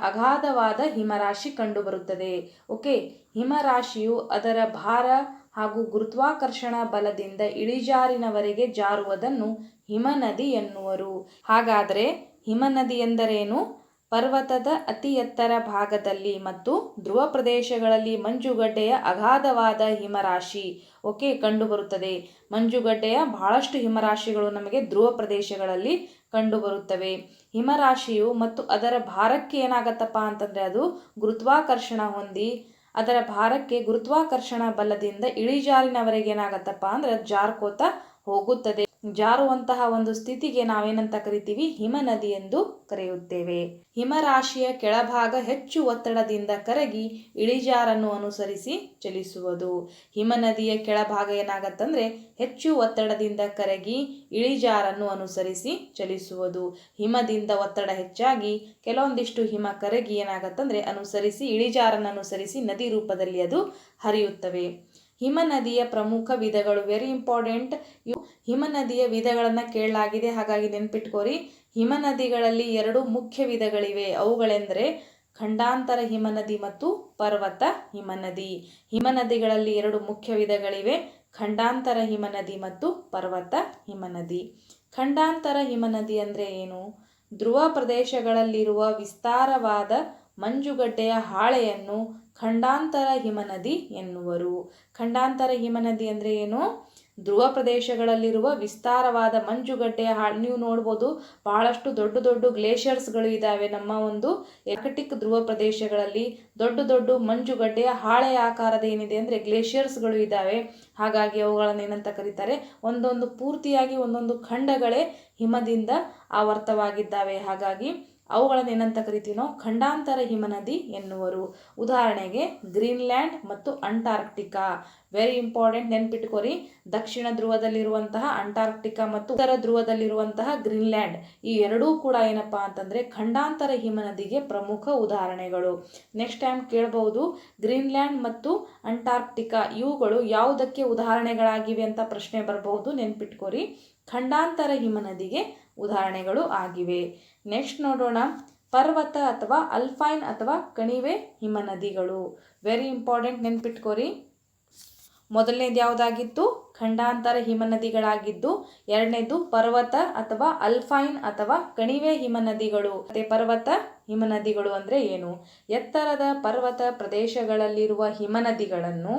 ಅಗಾಧವಾದ ಹಿಮರಾಶಿ ಕಂಡುಬರುತ್ತದೆ. ಓಕೆ, ಹಿಮರಾಶಿಯು ಅದರ ಭಾರ ಹಾಗೂ ಗುರುತ್ವಾಕರ್ಷಣ ಬಲದಿಂದ ಇಳಿಜಾರಿನವರೆಗೆ ಜಾರುವುದನ್ನು ಹಿಮನದಿ ಎನ್ನುವರು. ಹಾಗಾದರೆ ಹಿಮನದಿ ಎಂದರೇನು? ಪರ್ವತದ ಅತಿ ಎತ್ತರ ಭಾಗದಲ್ಲಿ ಮತ್ತು ಧ್ರುವ ಪ್ರದೇಶಗಳಲ್ಲಿ ಮಂಜುಗಡ್ಡೆಯ ಅಗಾಧವಾದ ಹಿಮರಾಶಿ ಓಕೆ ಕಂಡುಬರುತ್ತದೆ. ಮಂಜುಗಡ್ಡೆಯ ಬಹಳಷ್ಟು ಹಿಮರಾಶಿಗಳು ನಮಗೆ ಧ್ರುವ ಪ್ರದೇಶಗಳಲ್ಲಿ ಕಂಡುಬರುತ್ತವೆ. ಹಿಮರಾಶಿಯು ಮತ್ತು ಅದರ ಭಾರಕ್ಕೆ ಏನಾಗತ್ತಪ್ಪ ಅಂತಂದರೆ ಅದು ಗುರುತ್ವಾಕರ್ಷಣ ಹೊಂದಿ ಅದರ ಭಾರಕ್ಕೆ ಗುರುತ್ವಾಕರ್ಷಣ ಬಲದಿಂದ ಇಳಿಜಾರಿನವರೆಗೆ ಏನಾಗತ್ತಪ್ಪ ಅಂದರೆ ಜಾರ್ಕೋತ ಹೋಗುತ್ತದೆ. ಜಾರುವಂತಹ ಒಂದು ಸ್ಥಿತಿಗೆ ನಾವೇನಂತ ಕರಿತೀವಿ? ಹಿಮನದಿ ಎಂದು ಕರೆಯುತ್ತೇವೆ. ಹಿಮರಾಶಿಯ ಕೆಳಭಾಗ ಹೆಚ್ಚು ಒತ್ತಡದಿಂದ ಕರಗಿ ಇಳಿಜಾರನ್ನು ಅನುಸರಿಸಿ ಚಲಿಸುವುದು. ಹಿಮನದಿಯ ಕೆಳಭಾಗ ಏನಾಗತ್ತಂದ್ರೆ ಹೆಚ್ಚು ಒತ್ತಡದಿಂದ ಕರಗಿ ಇಳಿಜಾರನ್ನು ಅನುಸರಿಸಿ ಚಲಿಸುವುದು. ಹಿಮದಿಂದ ಒತ್ತಡ ಹೆಚ್ಚಾಗಿ ಕೆಲವೊಂದಿಷ್ಟು ಹಿಮ ಕರಗಿ ಏನಾಗತ್ತಂದ್ರೆ ಅನುಸರಿಸಿ ಇಳಿಜಾರನ್ನು ಅನುಸರಿಸಿ ನದಿ ರೂಪದಲ್ಲಿ ಅದು ಹರಿಯುತ್ತವೆ. ಹಿಮನದಿಯ ಪ್ರಮುಖ ವಿಧಗಳು, ವೆರಿ ಇಂಪಾರ್ಟೆಂಟ್. ಹಿಮನದಿಯ ವಿಧಗಳನ್ನು ಕೇಳಲಾಗಿದೆ, ಹಾಗಾಗಿ ನೆನ್ಪಿಟ್ಕೋರಿ. ಹಿಮನದಿಗಳಲ್ಲಿ 2 ಮುಖ್ಯ ವಿಧಗಳಿವೆ. ಅವುಗಳೆಂದರೆ ಖಂಡಾಂತರ ಹಿಮನದಿ ಮತ್ತು ಪರ್ವತ ಹಿಮನದಿ. ಹಿಮನದಿಗಳಲ್ಲಿ 2 ಮುಖ್ಯ ವಿಧಗಳಿವೆ, ಖಂಡಾಂತರ ಹಿಮನದಿ ಮತ್ತು ಪರ್ವತ ಹಿಮನದಿ. ಖಂಡಾಂತರ ಹಿಮನದಿ ಅಂದರೆ ಏನು? ಧ್ರುವ ಪ್ರದೇಶಗಳಲ್ಲಿರುವ ವಿಸ್ತಾರವಾದ ಮಂಜುಗಡ್ಡೆಯ ಹಾಳೆಯನ್ನು ಖಂಡಾಂತರ ಹಿಮನದಿ ಎನ್ನುವರು. ಖಂಡಾಂತರ ಹಿಮನದಿ ಅಂದರೆ ಏನು? ಧ್ರುವ ಪ್ರದೇಶಗಳಲ್ಲಿರುವ ವಿಸ್ತಾರವಾದ ಮಂಜುಗಡ್ಡೆಯ ಹಾಳೆ. ನೀವು ನೋಡ್ಬೋದು, ಬಹಳಷ್ಟು ದೊಡ್ಡ ದೊಡ್ಡ ಗ್ಲೇಷಿಯರ್ಸ್ಗಳು ಇದ್ದಾವೆ. ನಮ್ಮ ಒಂದು ಆರ್ಕ್ಟಿಕ್ ಧ್ರುವ ಪ್ರದೇಶಗಳಲ್ಲಿ ದೊಡ್ಡ ಮಂಜುಗಡ್ಡೆಯ ಹಾಳೆಯ ಆಕಾರದ ಏನಿದೆ ಅಂದರೆ ಗ್ಲೇಷಿಯರ್ಸ್ಗಳು ಇದ್ದಾವೆ. ಹಾಗಾಗಿ ಅವುಗಳನ್ನು ಏನಂತ ಕರೀತಾರೆ? ಒಂದೊಂದು ಪೂರ್ತಿಯಾಗಿ ಒಂದೊಂದು ಖಂಡಗಳೇ ಹಿಮದಿಂದ ಆವರ್ತವಾಗಿದ್ದಾವೆ. ಹಾಗಾಗಿ ಅವುಗಳನ್ನು ಏನಂತ ಕರಿತೀವಿ ನಾವು? ಖಂಡಾಂತರ ಹಿಮನದಿ ಎನ್ನುವರು. ಉದಾಹರಣೆಗೆ ಗ್ರೀನ್ಲ್ಯಾಂಡ್ ಮತ್ತು ಅಂಟಾರ್ಕ್ಟಿಕಾ. Very important, ನೆನ್ಪಿಟ್ಕೋರಿ. ದಕ್ಷಿಣ ಧ್ರುವದಲ್ಲಿರುವಂತಹ ಅಂಟಾರ್ಕ್ಟಿಕಾ ಮತ್ತು ಉತ್ತರ ಧ್ರುವದಲ್ಲಿರುವಂತಹ ಗ್ರೀನ್ಲ್ಯಾಂಡ್, ಈ ಎರಡೂ ಕೂಡ ಏನಪ್ಪಾ ಅಂತಂದ್ರೆ ಖಂಡಾಂತರ ಹಿಮನದಿಗೆ ಪ್ರಮುಖ ಉದಾಹರಣೆಗಳು. ನೆಕ್ಸ್ಟ್ ಟೈಮ್ ಕೇಳಬಹುದು, ಗ್ರೀನ್ಲ್ಯಾಂಡ್ ಮತ್ತು ಅಂಟಾರ್ಕ್ಟಿಕಾ ಇವುಗಳು ಯಾವುದಕ್ಕೆ ಉದಾಹರಣೆಗಳಾಗಿವೆ ಅಂತ ಪ್ರಶ್ನೆ ಬರಬಹುದು. ನೆನ್ಪಿಟ್ಕೋರಿ, ಖಂಡಾಂತರ ಹಿಮನದಿಗೆ ಉದಾಹರಣೆಗಳು ಆಗಿವೆ. ನೆಕ್ಸ್ಟ್ ನೋಡೋಣ, ಪರ್ವತ ಅಥವಾ ಅಲ್ಪೈನ್ ಅಥವಾ ಕಣಿವೆ ಹಿಮನದಿಗಳು. Very important, ನೆನ್ಪಿಟ್ಕೋರಿ. ಮೊದಲನೇದು ಯಾವುದಾಗಿತ್ತು? ಖಂಡಾಂತರ ಹಿಮನದಿಗಳಾಗಿದ್ದು, ಎರಡನೇದು ಪರ್ವತ ಅಥವಾ ಅಲ್ಪೈನ್ ಅಥವಾ ಕಣಿವೆ ಹಿಮನದಿಗಳು. ಮತ್ತೆ ಪರ್ವತ ಹಿಮನದಿಗಳು ಅಂದ್ರೆ ಏನು? ಎತ್ತರದ ಪರ್ವತ ಪ್ರದೇಶಗಳಲ್ಲಿರುವ ಹಿಮನದಿಗಳನ್ನು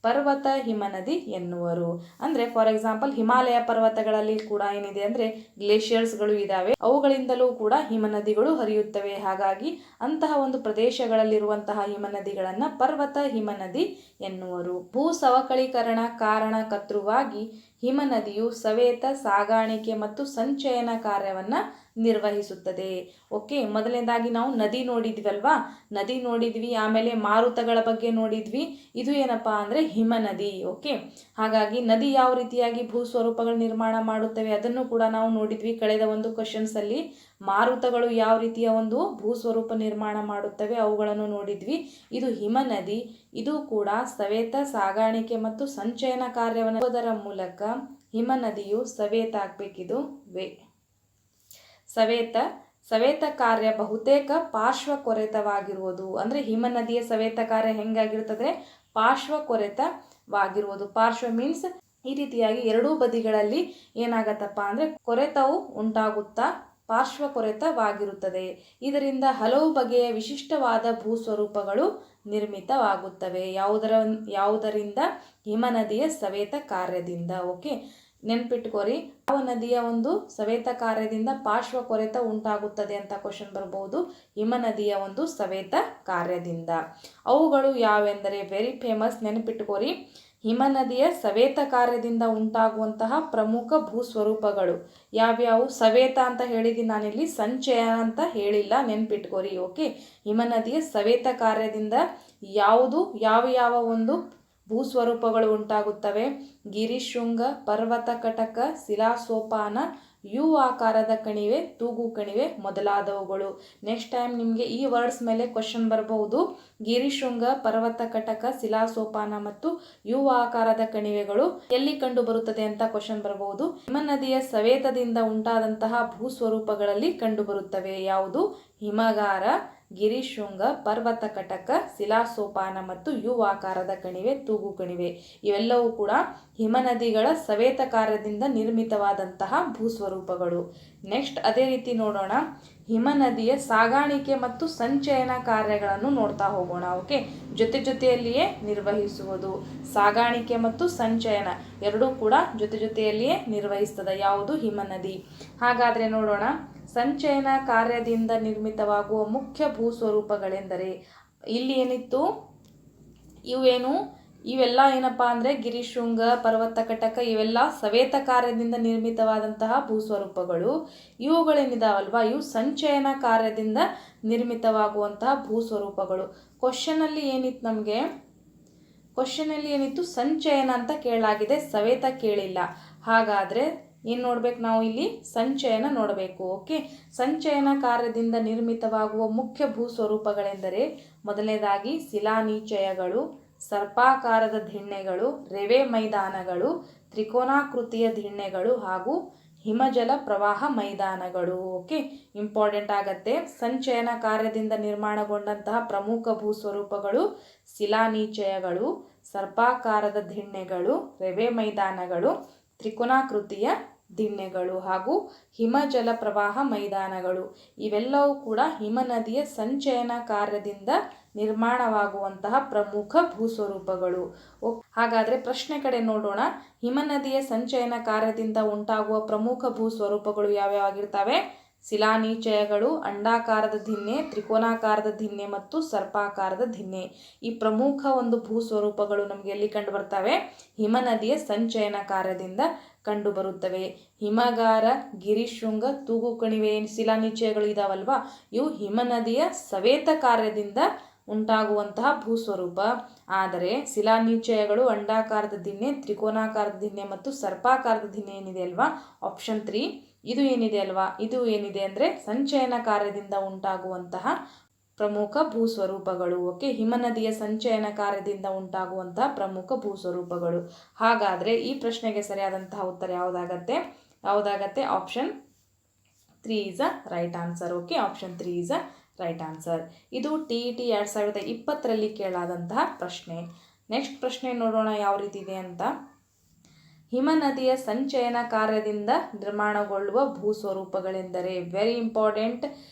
ಪರ್ವತ ಹಿಮನದಿ ಎನ್ನುವರು. ಅಂದ್ರೆ ಫಾರ್ ಎಕ್ಸಾಂಪಲ್ ಹಿಮಾಲಯ ಪರ್ವತಗಳಲ್ಲಿ ಕೂಡ ಏನಿದೆ ಅಂದ್ರೆ ಗ್ಲೇಷಿಯರ್ಸ್ಗಳು ಇದಾವೆ, ಅವುಗಳಿಂದಲೂ ಕೂಡ ಹಿಮನದಿಗಳು ಹರಿಯುತ್ತವೆ. ಹಾಗಾಗಿ ಅಂತಹ ಒಂದು ಪ್ರದೇಶಗಳಲ್ಲಿರುವಂತಹ ಹಿಮನದಿಗಳನ್ನ ಪರ್ವತ ಹಿಮನದಿ ಎನ್ನುವರು. ಭೂ ಸವಕಳೀಕರಣ ಕಾರಣಕರ್ತೃವಾಗಿ ಹಿಮನದಿಯು ಸವೇತ, ಸಾಗಾಣಿಕೆ ಮತ್ತು ಸಂಚಯನ ಕಾರ್ಯವನ್ನ ನಿರ್ವಹಿಸುತ್ತದೆ. ಓಕೆ, ಮೊದಲನೇದಾಗಿ ನಾವು ನದಿ ನೋಡಿದ್ವಲ್ವಾ, ನದಿ ನೋಡಿದ್ವಿ, ಆಮೇಲೆ ಮಾರುತಗಳ ಬಗ್ಗೆ ನೋಡಿದ್ವಿ. ಇದು ಏನಪ್ಪಾ ಅಂದ್ರೆ ಹಿಮನದಿ. ಓಕೆ, ಹಾಗಾಗಿ ನದಿ ಯಾವ ರೀತಿಯಾಗಿ ಭೂ ಸ್ವರೂಪಗಳು ನಿರ್ಮಾಣ ಮಾಡುತ್ತವೆ ಅದನ್ನು ಕೂಡ ನಾವು ನೋಡಿದ್ವಿ ಕಳೆದ ಒಂದು ಕ್ವಶನ್ಸ್ ಅಲ್ಲಿ. ಮಾರುತಗಳು ಯಾವ ರೀತಿಯ ಒಂದು ಭೂ ಸ್ವರೂಪ ನಿರ್ಮಾಣ ಮಾಡುತ್ತವೆ ಅವುಗಳನ್ನು ನೋಡಿದ್ವಿ. ಇದು ಹಿಮನದಿ. ಇದು ಕೂಡ ಸವೇತ, ಸಾಗಾಣಿಕೆ ಮತ್ತು ಸಂಚಯನ ಕಾರ್ಯವನ್ನು ಮೂಲಕ ಹಿಮನದಿಯು ಸವೇತ ಆಗ್ಬೇಕಿದು ಸವೇತ ಕಾರ್ಯ ಬಹುತೇಕ ಪಾರ್ಶ್ವ ಕೊರೆತವಾಗಿರುವುದು. ಅಂದ್ರೆ ಹಿಮನದಿಯ ಸವೇತ ಕಾರ್ಯ ಹೆಂಗಾಗಿರ್ತದೆ? ಪಾರ್ಶ್ವ ಕೊರೆತವಾಗಿರುವುದು. ಪಾರ್ಶ್ವ ಮೀನ್ಸ್ ಈ ರೀತಿಯಾಗಿ ಎರಡೂ ಬದಿಗಳಲ್ಲಿ ಏನಾಗತ್ತಪ್ಪ ಅಂದ್ರೆ ಕೊರೆತವು ಉಂಟಾಗುತ್ತಾ ಪಾರ್ಶ್ವ ಕೊರೆತವಾಗಿರುತ್ತದೆ. ಇದರಿಂದ ಹಲವು ಬಗೆಯ ವಿಶಿಷ್ಟವಾದ ಭೂ ಸ್ವರೂಪಗಳು ನಿರ್ಮಿತವಾಗುತ್ತವೆ. ಯಾವುದರಿಂದ? ಹಿಮನದಿಯ ಸವೇತ ಕಾರ್ಯದಿಂದ. ಓಕೆ, ನೆನ್ಪಿಟ್ಕೋರಿ, ಯಾವ ನದಿಯ ಒಂದು ಸವೇತ ಕಾರ್ಯದಿಂದ ಪಾರ್ಶ್ವ ಕೊರೆತ ಉಂಟಾಗುತ್ತದೆ ಅಂತ ಕ್ವಶನ್ ಬರಬಹುದು. ಹಿಮನದಿಯ ಒಂದು ಸವೇತ ಕಾರ್ಯದಿಂದ. ಅವುಗಳು ಯಾವೆಂದರೆ ವೆರಿ ಫೇಮಸ್, ನೆನ್ಪಿಟ್ಕೋರಿ. ಹಿಮನದಿಯ ಸವೇತ ಕಾರ್ಯದಿಂದ ಉಂಟಾಗುವಂತಹ ಪ್ರಮುಖ ಭೂ ಸ್ವರೂಪಗಳು ಯಾವ್ಯಾವು? ಸವೇತ ಅಂತ ಹೇಳಿದ್ದೀನಿ ನಾನಿಲ್ಲಿ, ಸಂಚಯನ ಅಂತ ಹೇಳಿಲ್ಲ, ನೆನ್ಪಿಟ್ಕೋರಿ. ಓಕೆ, ಹಿಮನದಿಯ ಸವೇತ ಕಾರ್ಯದಿಂದ ಯಾವ ಒಂದು ಭೂ ಸ್ವರೂಪಗಳು ಉಂಟಾಗುತ್ತವೆ? ಗಿರಿಶೃಂಗ, ಪರ್ವತ ಕಟಕ, ಶಿಲಾಸೋಪಾನ, ಯು ಆಕಾರದ ಕಣಿವೆ, ತೂಗು ಕಣಿವೆ ಮೊದಲಾದವುಗಳು. ನೆಕ್ಸ್ಟ್ ಟೈಮ್ ನಿಮಗೆ ಈ ವರ್ಡ್ಸ್ ಮೇಲೆ ಕ್ವಶನ್ ಬರಬಹುದು. ಗಿರಿಶೃಂಗ, ಪರ್ವತ ಕಟಕ, ಶಿಲಾಸೋಪಾನ ಮತ್ತು ಯು ಆಕಾರದ ಕಣಿವೆಗಳು ಎಲ್ಲಿ ಕಂಡು ಬರುತ್ತದೆ ಅಂತ ಕ್ವಶನ್ ಬರಬಹುದು. ಹಿಮನದಿಯ ಸವೇತದಿಂದ ಉಂಟಾದಂತಹ ಭೂ ಸ್ವರೂಪಗಳಲ್ಲಿ ಕಂಡು ಬರುತ್ತವೆ. ಯಾವುದು? ಹಿಮಗಾರ, ಗಿರಿಶೃಂಗ, ಪರ್ವತ ಕಟಕ, ಶಿಲಾಸೋಪಾನ ಮತ್ತು ಯು ಆಕಾರದ ಕಣಿವೆ, ತೂಗು ಕಣಿವೆ. ಇವೆಲ್ಲವೂ ಕೂಡ ಹಿಮನದಿಗಳ ಸವೇತ ಕಾರ್ಯದಿಂದ ನಿರ್ಮಿತವಾದಂತಹ ಭೂ ಸ್ವರೂಪಗಳು. ನೆಕ್ಸ್ಟ್ ಅದೇ ರೀತಿ ನೋಡೋಣ, ಹಿಮನದಿಯ ಸಾಗಾಣಿಕೆ ಮತ್ತು ಸಂಚಯನ ಕಾರ್ಯಗಳನ್ನು ನೋಡ್ತಾ ಹೋಗೋಣ. ಓಕೆ, ಜೊತೆಯಲ್ಲಿಯೇ ನಿರ್ವಹಿಸುವುದು. ಸಾಗಾಣಿಕೆ ಮತ್ತು ಸಂಚಯನ ಎರಡೂ ಕೂಡ ಜೊತೆಯಲ್ಲಿಯೇ ನಿರ್ವಹಿಸ್ತದೆ. ಯಾವುದು? ಹಿಮನದಿ. ಹಾಗಾದ್ರೆ ನೋಡೋಣ, ಸಂಚಯನ ಕಾರ್ಯದಿಂದ ನಿರ್ಮಿತವಾಗುವ ಮುಖ್ಯ ಭೂ ಸ್ವರೂಪಗಳೆಂದರೆ, ಇಲ್ಲಿ ಏನಿತ್ತು? ಇವೆಲ್ಲ ಏನಪ್ಪಾ ಅಂದ್ರೆ ಗಿರಿಶೃಂಗ, ಪರ್ವತ ಕಟಕ ಇವೆಲ್ಲ ಸವೇತ ಕಾರ್ಯದಿಂದ ನಿರ್ಮಿತವಾದಂತಹ ಭೂ ಸ್ವರೂಪಗಳು. ಇವುಗಳೇನಿದಾವಲ್ವಾ, ಇವು ಸಂಚಯನ ಕಾರ್ಯದಿಂದ ನಿರ್ಮಿತವಾಗುವಂತಹ ಭೂ ಸ್ವರೂಪಗಳು. ಕ್ವಶನ್ ಅಲ್ಲಿ ಏನಿತ್ತು? ಸಂಚಯನ ಅಂತ ಕೇಳಲಾಗಿದೆ, ಸವೇತ ಕೇಳಿಲ್ಲ. ಹಾಗಾದ್ರೆ ಏನು ನೋಡ್ಬೇಕು ನಾವು ಇಲ್ಲಿ? ಸಂಚಯನ ನೋಡಬೇಕು. ಓಕೆ, ಸಂಚಯನ ಕಾರ್ಯದಿಂದ ನಿರ್ಮಿತವಾಗುವ ಮುಖ್ಯ ಭೂ ಸ್ವರೂಪಗಳೆಂದರೆ ಮೊದಲನೇದಾಗಿ ಶಿಲಾನಿಚಯಗಳು, ಸರ್ಪಾಕಾರದ ದಿಣ್ಣೆಗಳು, ರೆವೆ ಮೈದಾನಗಳು, ತ್ರಿಕೋನಾಕೃತಿಯ ದಿಣ್ಣೆಗಳು ಹಾಗೂ ಹಿಮಜಲ ಪ್ರವಾಹ ಮೈದಾನಗಳು. ಓಕೆ, ಇಂಪಾರ್ಟೆಂಟ್ ಆಗತ್ತೆ. ಸಂಚಯನ ಕಾರ್ಯದಿಂದ ನಿರ್ಮಾಣಗೊಂಡಂತಹ ಪ್ರಮುಖ ಭೂ ಸ್ವರೂಪಗಳು ಶಿಲಾನಿಚಯಗಳು, ಸರ್ಪಾಕಾರದ ದಿಣ್ಣೆಗಳು, ರೆವೆ ಮೈದಾನಗಳು, ತ್ರಿಕೋನಾಕೃತಿಯ ದಿಣ್ಣೆಗಳು ಹಾಗೂ ಹಿಮಜಲ ಪ್ರವಾಹ ಮೈದಾನಗಳು. ಇವೆಲ್ಲವೂ ಕೂಡ ಹಿಮನದಿಯ ಸಂಚಯನ ಕಾರ್ಯದಿಂದ ನಿರ್ಮಾಣವಾಗುವಂತಹ ಪ್ರಮುಖ ಭೂ ಸ್ವರೂಪಗಳು. ಹಾಗಾದ್ರೆ ಪ್ರಶ್ನೆ ಕಡೆ ನೋಡೋಣ. ಹಿಮನದಿಯ ಸಂಚಯನ ಕಾರ್ಯದಿಂದ ಉಂಟಾಗುವ ಪ್ರಮುಖ ಭೂ ಸ್ವರೂಪಗಳು ಯಾವ್ಯಾವಾಗಿರ್ತವೆ? ಶಿಲಾನಿಚಯಗಳು, ಅಂಡಾಕಾರದ ದಿಣ್ಣೆ, ತ್ರಿಕೋನಾಕಾರದ ದಿಣ್ಣೆ ಮತ್ತು ಸರ್ಪಾಕಾರದ ದಿಣ್ಣೆ. ಈ ಪ್ರಮುಖ ಒಂದು ಭೂ ಸ್ವರೂಪಗಳು ನಮಗೆ ಎಲ್ಲಿ ಕಂಡು ಬರ್ತವೆ? ಹಿಮನದಿಯ ಸಂಚಯನ ಕಾರ್ಯದಿಂದ ಕಂಡು ಬರುತ್ತವೆ. ಹಿಮಗಾರ, ಗಿರಿಶೃಂಗ, ತೂಗು ಕಣಿವೆ ಶಿಲಾನಿಚಯಗಳು ಇದಾವಲ್ವಾ, ಇವು ಹಿಮನದಿಯ ಸವೇತ ಕಾರ್ಯದಿಂದ ಉಂಟಾಗುವಂತಹ ಭೂ ಸ್ವರೂಪ. ಆದರೆ ಶಿಲಾನಿಚಯಗಳು, ಅಂಡಾಕಾರದ ದಿಣ್ಣೆ, ತ್ರಿಕೋನಾಕಾರದ ದಿಣ್ಣೆ ಮತ್ತು ಸರ್ಪಾಕಾರದ ದಿಣ್ಣೆ ಏನಿದೆ ಅಲ್ವಾ, ಆಪ್ಷನ್ 3, ಇದು ಏನಿದೆ ಅಂದ್ರೆ ಸಂಚಯನ ಕಾರ್ಯದಿಂದ ಉಂಟಾಗುವಂತಹ ಪ್ರಮುಖ ಭೂ ಸ್ವರೂಪಗಳು. ಓಕೆ, ಹಿಮನದಿಯ ಸಂಚಯನ ಕಾರ್ಯದಿಂದ ಉಂಟಾಗುವಂತಹ ಪ್ರಮುಖ ಭೂ ಸ್ವರೂಪಗಳು. ಹಾಗಾದ್ರೆ ಈ ಪ್ರಶ್ನೆಗೆ ಸರಿಯಾದಂತಹ ಉತ್ತರ ಯಾವುದಾಗತ್ತೆ? Option 3 is a right answer. Okay, option 3 is a right answer. ಇದು TET 2020 ಕೇಳಾದಂತಹ ಪ್ರಶ್ನೆ. ನೆಕ್ಸ್ಟ್ ಪ್ರಶ್ನೆ ನೋಡೋಣ ಯಾವ ರೀತಿ ಇದೆ ಅಂತ. ಹಿಮನದಿಯ ಸಂಚಯನ ಕಾರ್ಯದಿಂದ ನಿರ್ಮಾಣಗೊಳ್ಳುವ ಭೂಸ್ವರೂಪಗಳೆಂದರೆ. Very important.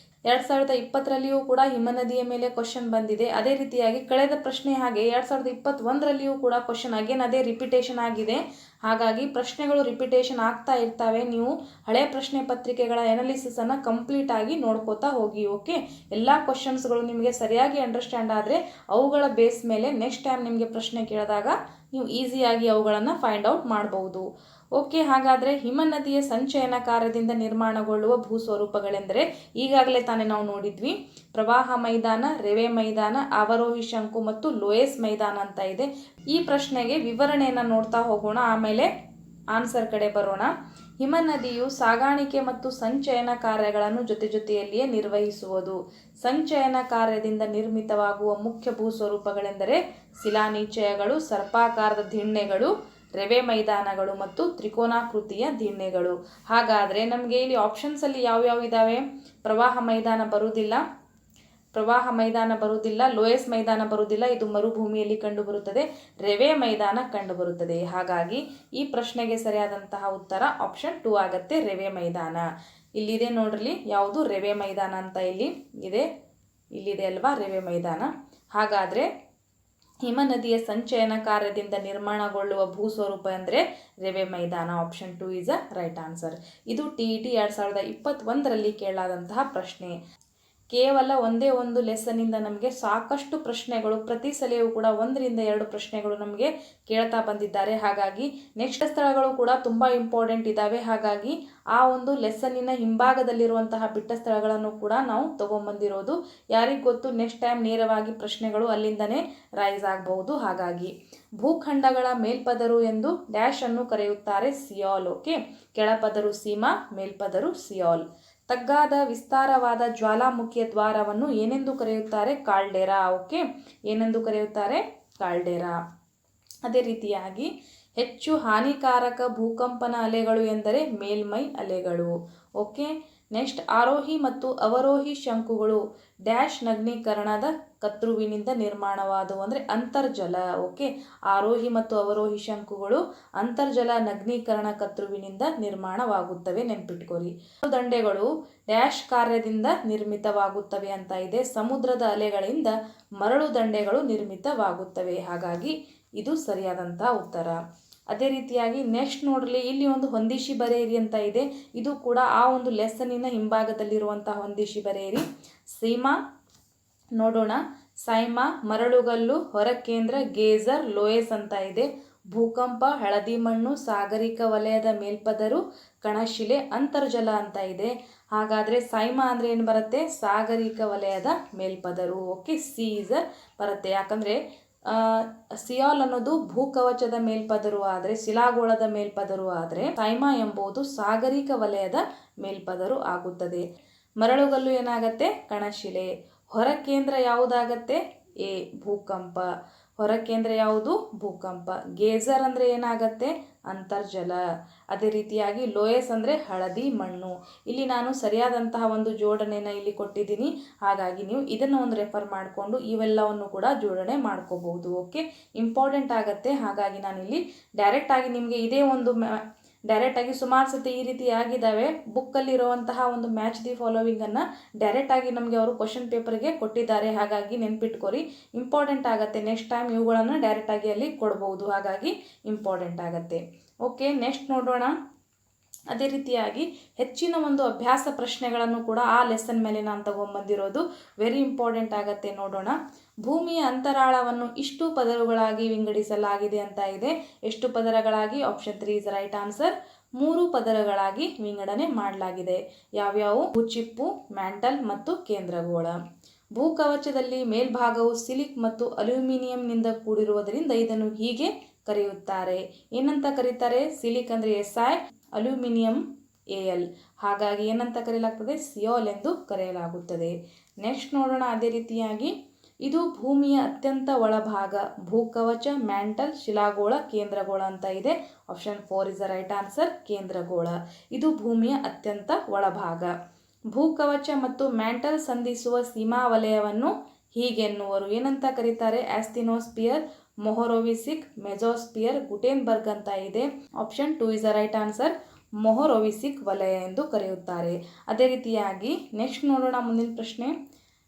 2020ರಲ್ಲಿಯೂ ಕೂಡ ಹಿಮನದಿಯ ಮೇಲೆ ಕ್ವಶನ್ ಬಂದಿದೆ. ಅದೇ ರೀತಿಯಾಗಿ ಕಳೆದ ಪ್ರಶ್ನೆ ಹಾಗೆ 2021ರಲ್ಲಿಯೂ ಕೂಡ ಕ್ವಶನ್ ಅಗೇನ್ ಅದೇ ರಿಪಿಟೇಷನ್ ಆಗಿದೆ. ಹಾಗಾಗಿ ಪ್ರಶ್ನೆಗಳು ರಿಪಿಟೇಷನ್ ಆಗ್ತಾ ಇರ್ತವೆ. ನೀವು ಹಳೆ ಪ್ರಶ್ನೆ ಪತ್ರಿಕೆಗಳ ಎನಾಲಿಸಿಸ್ ಅನ್ನು ಕಂಪ್ಲೀಟ್ ಆಗಿ ನೋಡ್ಕೋತಾ ಹೋಗಿ. ಓಕೆ, ಎಲ್ಲ ಕ್ವಶನ್ಸ್ಗಳು ನಿಮಗೆ ಸರಿಯಾಗಿ ಅಂಡರ್ಸ್ಟ್ಯಾಂಡ್ ಆದರೆ ಅವುಗಳ ಬೇಸ್ ಮೇಲೆ ನೆಕ್ಸ್ಟ್ ಟೈಮ್ ನಿಮಗೆ ಪ್ರಶ್ನೆ ಕೇಳಿದಾಗ ನೀವು ಈಸಿಯಾಗಿ ಅವುಗಳನ್ನು ಫೈಂಡ್ ಔಟ್ ಮಾಡಬಹುದು. ಓಕೆ, ಹಾಗಾದರೆ ಹಿಮನದಿಯ ಸಂಚಯನ ಕಾರ್ಯದಿಂದ ನಿರ್ಮಾಣಗೊಳ್ಳುವ ಭೂಸ್ವರೂಪಗಳೆಂದರೆ ಈಗಾಗಲೇ ತಾನೇ ನಾವು ನೋಡಿದ್ವಿ. ಪ್ರವಾಹ ಮೈದಾನ, ರೆವೆ ಮೈದಾನ, ಅವರೋಹಿ ಶಂಕು ಮತ್ತು ಲೋಯಸ್ ಮೈದಾನ ಅಂತ ಇದೆ. ಈ ಪ್ರಶ್ನೆಗೆ ವಿವರಣೆಯನ್ನು ನೋಡ್ತಾ ಹೋಗೋಣ, ಆಮೇಲೆ ಆನ್ಸರ್ ಕಡೆ ಬರೋಣ. ಹಿಮನದಿಯು ಸಾಗಾಣಿಕೆ ಮತ್ತು ಸಂಚಯನ ಕಾರ್ಯಗಳನ್ನು ಜೊತೆಯಲ್ಲಿಯೇ ನಿರ್ವಹಿಸುವುದು. ಸಂಚಯನ ಕಾರ್ಯದಿಂದ ನಿರ್ಮಿತವಾಗುವ ಮುಖ್ಯ ಭೂಸ್ವರೂಪಗಳೆಂದರೆ ಶಿಲಾನಿಚಯಗಳು, ಸರ್ಪಾಕಾರದ ದಿಣ್ಣೆಗಳು, ರೆವೆ ಮೈದಾನಗಳು ಮತ್ತು ತ್ರಿಕೋನಾಕೃತಿಯ ದಿಣ್ಣೆಗಳು. ಹಾಗಾದರೆ ನಮಗೆ ಇಲ್ಲಿ ಆಪ್ಷನ್ಸಲ್ಲಿ ಯಾವ್ಯಾವ ಇದ್ದಾವೆ? ಪ್ರವಾಹ ಮೈದಾನ ಬರುವುದಿಲ್ಲ, ಲೋಯಸ್ ಮೈದಾನ ಬರುವುದಿಲ್ಲ, ಇದು ಮರುಭೂಮಿಯಲ್ಲಿ ಕಂಡುಬರುತ್ತದೆ, ರೆವೆ ಮೈದಾನ ಕಂಡುಬರುತ್ತದೆ. ಹಾಗಾಗಿ ಈ ಪ್ರಶ್ನೆಗೆ ಸರಿಯಾದಂತಹ ಉತ್ತರ ಆಪ್ಷನ್ 2 ಆಗುತ್ತೆ, ರೆವೆ ಮೈದಾನ. ಇಲ್ಲಿದೆ ನೋಡ್ರಿ, ಯಾವುದು ರೆವೆ ಮೈದಾನ ಅಂತ ಇಲ್ಲಿದೆ ಅಲ್ವಾ ರೆವೆ ಮೈದಾನ. ಹಾಗಾದರೆ ಹಿಮನದಿಯ ಸಂಚಯನ ಕಾರ್ಯದಿಂದ ನಿರ್ಮಾಣಗೊಳ್ಳುವ ಭೂಸ್ವರೂಪ ಅಂದರೆ ರೆವೆ ಮೈದಾನ. Option 2 is a right answer. ಇದು TET 2021ರಲ್ಲಿ ಕೇಳಲಾದಂತಹ ಪ್ರಶ್ನೆ. ಕೇವಲ ಒಂದೇ ಒಂದು ಲೆಸನ್ನಿಂದ ನಮಗೆ ಸಾಕಷ್ಟು ಪ್ರಶ್ನೆಗಳು ಪ್ರತಿ ಸಲವೂ ಕೂಡ 1ರಿಂದ 2 ಪ್ರಶ್ನೆಗಳು ನಮಗೆ ಕೇಳ್ತಾ ಬಂದಿದ್ದಾರೆ. ಹಾಗಾಗಿ ನೆಕ್ಸ್ಟ್ ಸ್ಥಳಗಳು ಕೂಡ ತುಂಬ ಇಂಪಾರ್ಟೆಂಟ್ ಇದ್ದಾವೆ. ಹಾಗಾಗಿ ಆ ಒಂದು ಲೆಸನ್ನಿನ ಹಿಂಭಾಗದಲ್ಲಿರುವಂತಹ ಬಿಟ್ಟ ಸ್ಥಳಗಳನ್ನು ಕೂಡ ನಾವು ತಗೊಂಡ್ಬಂದಿರೋದು. ಯಾರಿಗೆ ಗೊತ್ತು, ನೆಕ್ಸ್ಟ್ ಟೈಮ್ ನೇರವಾಗಿ ಪ್ರಶ್ನೆಗಳು ಅಲ್ಲಿಂದನೇ ರೈಸ್ ಆಗಬಹುದು. ಹಾಗಾಗಿ ಭೂಖಂಡಗಳ ಮೇಲ್ಪದರು ಎಂದು ಡ್ಯಾಶ್ ಅನ್ನು ಕರೆಯುತ್ತಾರೆ, ಸಿಯಾಲ್. ಓಕೆ, ಕೆಳಪದರು ಸೀಮಾ, ಮೇಲ್ಪದರು ಸಿಯಾಲ್. ತಗ್ಗಾದ ವಿಸ್ತಾರವಾದ ಜ್ವಾಲಾಮುಖಿಯ ದ್ವಾರವನ್ನು ಏನೆಂದು ಕರೆಯುತ್ತಾರೆ? ಕಾಲ್ಡೆರಾ. ಓಕೆ, ಏನೆಂದು ಕರೆಯುತ್ತಾರೆ? ಕಾಲ್ಡೆರಾ. ಅದೇ ರೀತಿಯಾಗಿ ಹೆಚ್ಚು ಹಾನಿಕಾರಕ ಭೂಕಂಪನ ಅಲೆಗಳು ಎಂದರೆ ಮೇಲ್ಮೈ ಅಲೆಗಳು. ಓಕೆ, ನೆಕ್ಸ್ಟ್ ಆರೋಹಿ ಮತ್ತು ಅವರೋಹಿ ಶಂಕುಗಳು ಡ್ಯಾಶ್ ನಗ್ನೀಕರಣದ ಕತ್ರುವಿನಿಂದ ನಿರ್ಮಾಣವಾದವು ಅಂದರೆ ಅಂತರ್ಜಲ. ಓಕೆ, ಆರೋಹಿ ಮತ್ತು ಅವರೋಹಿ ಶಂಕುಗಳು ಅಂತರ್ಜಲ ನಗ್ನೀಕರಣ ಕತ್ರುವಿನಿಂದ ನಿರ್ಮಾಣವಾಗುತ್ತವೆ, ನೆನ್ಪಿಟ್ಕೋರಿ. ದಂಡೆಗಳು ಡ್ಯಾಶ್ ಕಾರ್ಯದಿಂದ ನಿರ್ಮಿತವಾಗುತ್ತವೆ ಅಂತ ಇದೆ. ಸಮುದ್ರದ ಅಲೆಗಳಿಂದ ಮರಳು ದಂಡೆಗಳು ನಿರ್ಮಿತವಾಗುತ್ತವೆ. ಹಾಗಾಗಿ ಇದು ಸರಿಯಾದಂತಹ ಉತ್ತರ. ಅದೇ ರೀತಿಯಾಗಿ ನೆಕ್ಸ್ಟ್ ನೋಡ್ರಿ, ಇಲ್ಲಿ ಒಂದು ಹೊಂದಿಸಿ ಬರೆಯಿರಿ ಅಂತ ಇದೆ. ಇದು ಕೂಡ ಆ ಒಂದು ಲೆಸನ್ನಿನ ಹಿಂಭಾಗದಲ್ಲಿರುವಂತಹ ಹೊಂದಿಸಿ ಬರೆಯಿರಿ. ಸೀಮಾ ನೋಡೋಣ. ಸೈಮಾ ಮರಳುಗಲ್ಲು, ಹೊರಕೇಂದ್ರ, ಗೇಜರ್, ಲೋಯಸ್ ಅಂತ ಇದೆ. ಭೂಕಂಪ, ಹಳದಿ ಮಣ್ಣು, ಸಾಗರಿಕ ವಲಯದ ಮೇಲ್ಪದರು, ಕಣಶಿಲೆ, ಅಂತರ್ಜಲ ಅಂತ ಇದೆ. ಹಾಗಾದರೆ ಸೈಮಾ ಅಂದರೆ ಏನು ಬರುತ್ತೆ? ಸಾಗರಿಕ ವಲಯದ ಮೇಲ್ಪದರು. ಓಕೆ, ಸೀಸರ್ ಬರುತ್ತೆ. ಯಾಕಂದರೆ ಸಿಯಾಲ್ ಅನ್ನೋದು ಭೂಕವಚದ ಮೇಲ್ಪದರು ಆದರೆ, ಶಿಲಾಗೋಳದ ಮೇಲ್ಪದರು ಆದರೆ, ಸೈಮಾ ಎಂಬುದು ಸಾಗರಿಕ ವಲಯದ ಮೇಲ್ಪದರು ಆಗುತ್ತದೆ. ಮರಳುಗಲ್ಲು ಏನಾಗತ್ತೆ? ಕಣಶಿಲೆ. ಹೊರಕೇಂದ್ರ ಯಾವುದಾಗತ್ತೆ? ಭೂಕಂಪ. ಹೊರಕೇಂದ್ರ ಯಾವುದು? ಭೂಕಂಪ. ಗೇಜರ್ ಅಂದರೆ ಏನಾಗತ್ತೆ? ಅಂತರ್ಜಲ. ಅದೇ ರೀತಿಯಾಗಿ ಲೋಯಸ್ ಅಂದರೆ ಹಳದಿ ಮಣ್ಣು. ಇಲ್ಲಿ ನಾನು ಸರಿಯಾದಂತಹ ಒಂದು ಜೋಡಣೆಯನ್ನು ಇಲ್ಲಿ ಕೊಟ್ಟಿದ್ದೀನಿ. ಹಾಗಾಗಿ ನೀವು ಇದನ್ನು ಒಂದು ರೆಫರ್ ಮಾಡಿಕೊಂಡು ಇವೆಲ್ಲವನ್ನು ಕೂಡ ಜೋಡಣೆ ಮಾಡ್ಕೋಬಹುದು. ಓಕೆ, ಇಂಪಾರ್ಟೆಂಟ್ ಆಗುತ್ತೆ. ಹಾಗಾಗಿ ನಾನಿಲ್ಲಿ ಡೈರೆಕ್ಟಾಗಿ ನಿಮಗೆ ಇದೇ ಒಂದು ಡೈರೆಕ್ಟಾಗಿ ಸುಮಾರು ಸತಿ ಈ ರೀತಿ ಆಗಿದ್ದಾವೆ. ಬುಕ್ಕಲ್ಲಿರುವಂತಹ ಒಂದು ಮ್ಯಾಚ್ ದಿ ಫಾಲೋವಿಂಗನ್ನು ಡೈರೆಕ್ಟಾಗಿ ನಮಗೆ ಅವರು ಕ್ವಶನ್ ಪೇಪರ್ಗೆ ಕೊಟ್ಟಿದ್ದಾರೆ. ಹಾಗಾಗಿ ನೆನ್ಪಿಟ್ಕೋರಿ, ಇಂಪಾರ್ಟೆಂಟ್ ಆಗುತ್ತೆ. ನೆಕ್ಸ್ಟ್ ಟೈಮ್ ಇವುಗಳನ್ನು ಡೈರೆಕ್ಟಾಗಿ ಅಲ್ಲಿ ಕೊಡ್ಬೋದು. ಹಾಗಾಗಿ ಇಂಪಾರ್ಟೆಂಟ್ ಆಗುತ್ತೆ. ಓಕೆ, ನೆಕ್ಸ್ಟ್ ನೋಡೋಣ. ಅದೇ ರೀತಿಯಾಗಿ ಹೆಚ್ಚಿನ ಒಂದು ಅಭ್ಯಾಸ ಪ್ರಶ್ನೆಗಳನ್ನು ಕೂಡ ಆ ಲೆಸನ್ ಮೇಲೆ ನಾನು ತಗೊಂಡ್ಬಂದಿರೋದು. ವೆರಿ ಇಂಪಾರ್ಟೆಂಟ್ ಆಗುತ್ತೆ. ನೋಡೋಣ. ಭೂಮಿಯ ಅಂತರಾಳವನ್ನು ಇಷ್ಟು ಪದರಗಳಾಗಿ ವಿಂಗಡಿಸಲಾಗಿದೆ ಅಂತ ಇದೆ. ಎಷ್ಟು ಪದರಗಳಾಗಿ? Option 3 is right answer. 3 ಪದರಗಳಾಗಿ ವಿಂಗಡಣೆ ಮಾಡಲಾಗಿದೆ. ಯಾವ್ಯಾವು? ಭೂಚಿಪ್ಪು, ಮ್ಯಾಂಟಲ್ ಮತ್ತು ಕೇಂದ್ರಗೋಳ. ಭೂಕವಚದಲ್ಲಿ ಮೇಲ್ಭಾಗವು ಸಿಲಿಕ್ ಮತ್ತು ಅಲ್ಯೂಮಿನಿಯಂನಿಂದ ಕೂಡಿರುವುದರಿಂದ ಇದನ್ನು ಹೀಗೆ ಕರೆಯುತ್ತಾರೆ. ಏನಂತ ಕರೀತಾರೆ? ಸಿಲಿಕ್ ಅಂದರೆ SI, ಅಲ್ಯೂಮಿನಿಯಂ AL. ಹಾಗಾಗಿ ಏನಂತ ಕರೆಯಲಾಗ್ತದೆ? ಸಿಯಾಲ್ ಎಂದು ಕರೆಯಲಾಗುತ್ತದೆ. ನೆಕ್ಸ್ಟ್ ನೋಡೋಣ. ಅದೇ ರೀತಿಯಾಗಿ ಇದು ಭೂಮಿಯ ಅತ್ಯಂತ ಒಳಭಾಗ. ಭೂಕವಚ, ಮ್ಯಾಂಟಲ್, ಶಿಲಾಗೋಳ, ಕೇಂದ್ರಗೋಳ ಅಂತ ಇದೆ. Option 4 is the right answer. ಕೇಂದ್ರಗೋಳ ಇದು ಭೂಮಿಯ ಅತ್ಯಂತ ಒಳಭಾಗ. ಭೂಕವಚ ಮತ್ತು ಮ್ಯಾಂಟಲ್ ಸಂಧಿಸುವ ಸೀಮಾ ವಲಯವನ್ನು ಹೀಗೆನ್ನುವರು. ಏನಂತ ಕರೀತಾರೆ? ಆಸ್ತಿನೋಸ್ಪಿಯರ್, ಮೊಹರೋವಿಸಿಕ್, ಮೆಜೋಸ್ಪಿಯರ್, ಗುಟೆನ್ಬರ್ಗ್ ಅಂತ ಇದೆ. Option 2 is the right answer. Mohorovicic ವಲಯ ಎಂದು ಕರೆಯುತ್ತಾರೆ. ಅದೇ ರೀತಿಯಾಗಿ ನೆಕ್ಸ್ಟ್ ನೋಡೋಣ ಮುಂದಿನ ಪ್ರಶ್ನೆ.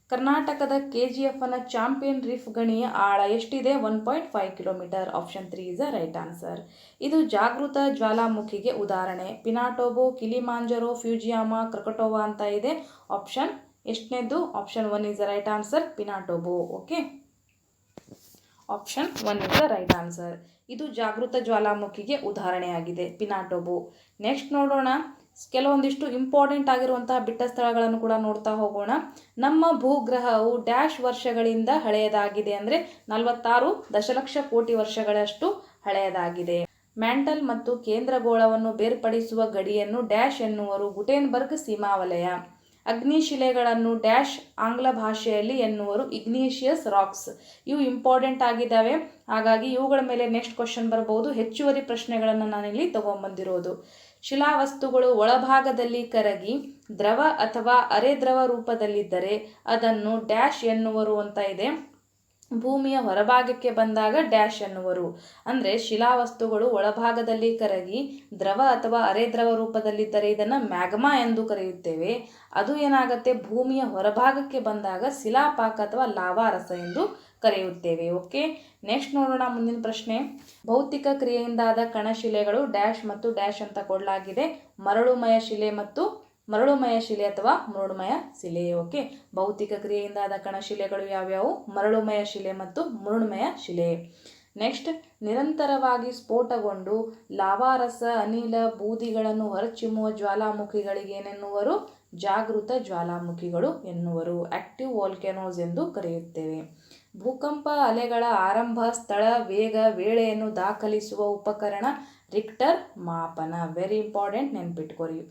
ಕರ್ನಾಟಕದ KGFನ ಚಾಂಪಿಯನ್ ರೀಫ್ ಗಣಿಯ ಆಳ ಎಷ್ಟಿದೆ? 1.5 kilometre. Option 3 is the right answer. ಇದು ಜಾಗೃತ ಜ್ವಾಲಾಮುಖಿಗೆ ಉದಾಹರಣೆ. ಪಿನಾಟೋಬೋ, ಕಿಲಿಮಾಂಜರೋ, ಫ್ಯೂಜಿಯಾಮಾ, ಕ್ರಕಟೋವಾ ಅಂತ ಇದೆ. ಆಪ್ಷನ್ ಎಷ್ಟನೇದು? Option 1 is the right answer. Pinatubo. Okay, option 1 is the right answer. ಇದು ಜಾಗೃತ ಜ್ವಾಲಾಮುಖಿಗೆ ಉದಾಹರಣೆಯಾಗಿದೆ, ಪಿನಾಟೋಬೋ. ನೆಕ್ಸ್ಟ್ ನೋಡೋಣ, ಕೆಲವೊಂದಿಷ್ಟು ಇಂಪಾರ್ಟೆಂಟ್ ಆಗಿರುವಂತಹ ಬಿಟ್ಟ ಸ್ಥಳಗಳನ್ನು ಕೂಡ ನೋಡ್ತಾ ಹೋಗೋಣ. ನಮ್ಮ ಭೂಗ್ರಹವು ಡ್ಯಾಶ್ ವರ್ಷಗಳಿಂದ ಹಳೆಯದಾಗಿದೆ ಅಂದರೆ 46 ದಶಲಕ್ಷ ಕೋಟಿ ವರ್ಷಗಳಷ್ಟು ಹಳೆಯದಾಗಿದೆ. ಮ್ಯಾಂಟಲ್ ಮತ್ತು ಕೇಂದ್ರಗೋಳವನ್ನು ಬೇರ್ಪಡಿಸುವ ಗಡಿಯನ್ನು ಡ್ಯಾಶ್ ಎನ್ನುವರು? ಗುಟೆನ್ಬರ್ಗ್ ಸೀಮಾವಲಯ. ಅಗ್ನಿಶಿಲೆಗಳನ್ನು ಡ್ಯಾಶ್ ಆಂಗ್ಲ ಭಾಷೆಯಲ್ಲಿ ಎನ್ನುವರು? Igneous racks. ಇವು ಇಂಪಾರ್ಟೆಂಟ್ ಆಗಿದ್ದಾವೆ, ಹಾಗಾಗಿ ಇವುಗಳ ಮೇಲೆ ನೆಕ್ಸ್ಟ್ ಕ್ವಶನ್ ಬರಬಹುದು. ಹೆಚ್ಚುವರಿ ಪ್ರಶ್ನೆಗಳನ್ನು ನಾನಿಲ್ಲಿ ತಗೊಂಡ್ಬಂದಿರೋದು. ಶಿಲಾವಸ್ತುಗಳು ಒಳಭಾಗದಲ್ಲಿ ಕರಗಿ ದ್ರವ ಅಥವಾ ಅರೆ ದ್ರವ ರೂಪದಲ್ಲಿದ್ದರೆ ಅದನ್ನು ಡ್ಯಾಶ್ ಎನ್ನುವರು ಅಂತ ಇದೆ. ಭೂಮಿಯ ಹೊರಭಾಗಕ್ಕೆ ಬಂದಾಗ ಡ್ಯಾಶ್ ಎನ್ನುವರು. ಅಂದರೆ ಶಿಲಾವಸ್ತುಗಳು ಒಳಭಾಗದಲ್ಲಿ ಕರಗಿ ದ್ರವ ಅಥವಾ ಅರೆ ದ್ರವ ರೂಪದಲ್ಲಿದ್ದರೆ ಇದನ್ನು ಮ್ಯಾಗ್ಮಾ ಎಂದು ಕರೆಯುತ್ತೇವೆ. ಅದು ಏನಾಗುತ್ತೆ, ಭೂಮಿಯ ಹೊರಭಾಗಕ್ಕೆ ಬಂದಾಗ ಶಿಲಾಪಾಕ ಅಥವಾ ಲಾವಾರಸ ಎಂದು ಕರೆಯುತ್ತೇವೆ. ಓಕೆ, ನೆಕ್ಸ್ಟ್ ನೋಡೋಣ ಮುಂದಿನ ಪ್ರಶ್ನೆ. ಭೌತಿಕ ಕ್ರಿಯೆಯಿಂದಾದ ಕಣಶಿಲೆಗಳು ಡ್ಯಾಶ್ ಮತ್ತು ಡ್ಯಾಶ್ ಅಂತ ಕೊಡಲಾಗಿದೆ. ಮರಳುಮಯ ಶಿಲೆ ಮತ್ತು ಮರಳುಮಯ ಶಿಲೆ ಅಥವಾ ಮೃಣ್ಮಯ ಶಿಲೆ. ಓಕೆ, ಭೌತಿಕ ಕ್ರಿಯೆಯಿಂದಾದ ಕಣಶಿಲೆಗಳು ಯಾವ್ಯಾವು? ಮರಳುಮಯ ಶಿಲೆ ಮತ್ತು ಮೃಣ್ಮಯ ಶಿಲೆ. ನೆಕ್ಸ್ಟ್, ನಿರಂತರವಾಗಿ ಸ್ಫೋಟಗೊಂಡು ಲಾವಾರಸ, ಅನಿಲ, ಬೂದಿಗಳನ್ನು ಹೊರಚಿಮ್ಮುವ ಜ್ವಾಲಾಮುಖಿಗಳಿಗೆ ಏನೆನ್ನುವರು? ಜಾಗೃತ ಜ್ವಾಲಾಮುಖಿಗಳು ಎನ್ನುವರು. ಆಕ್ಟಿವ್ ವಾಲ್ಕೆನೋಸ್ ಎಂದು ಕರೆಯುತ್ತೇವೆ. ಭೂಕಂಪ ಅಲೆಗಳ ಆರಂಭ, ಸ್ಥಳ, ವೇಗ, ವೇಳೆಯನ್ನು ದಾಖಲಿಸುವ ಉಪಕರಣ ರಿಕ್ಟರ್ ಮಾಪನ. ವೆರಿ ಇಂಪಾರ್ಟೆಂಟ್, ನೆನ್ಪಿಟ್ಕೊರಿ.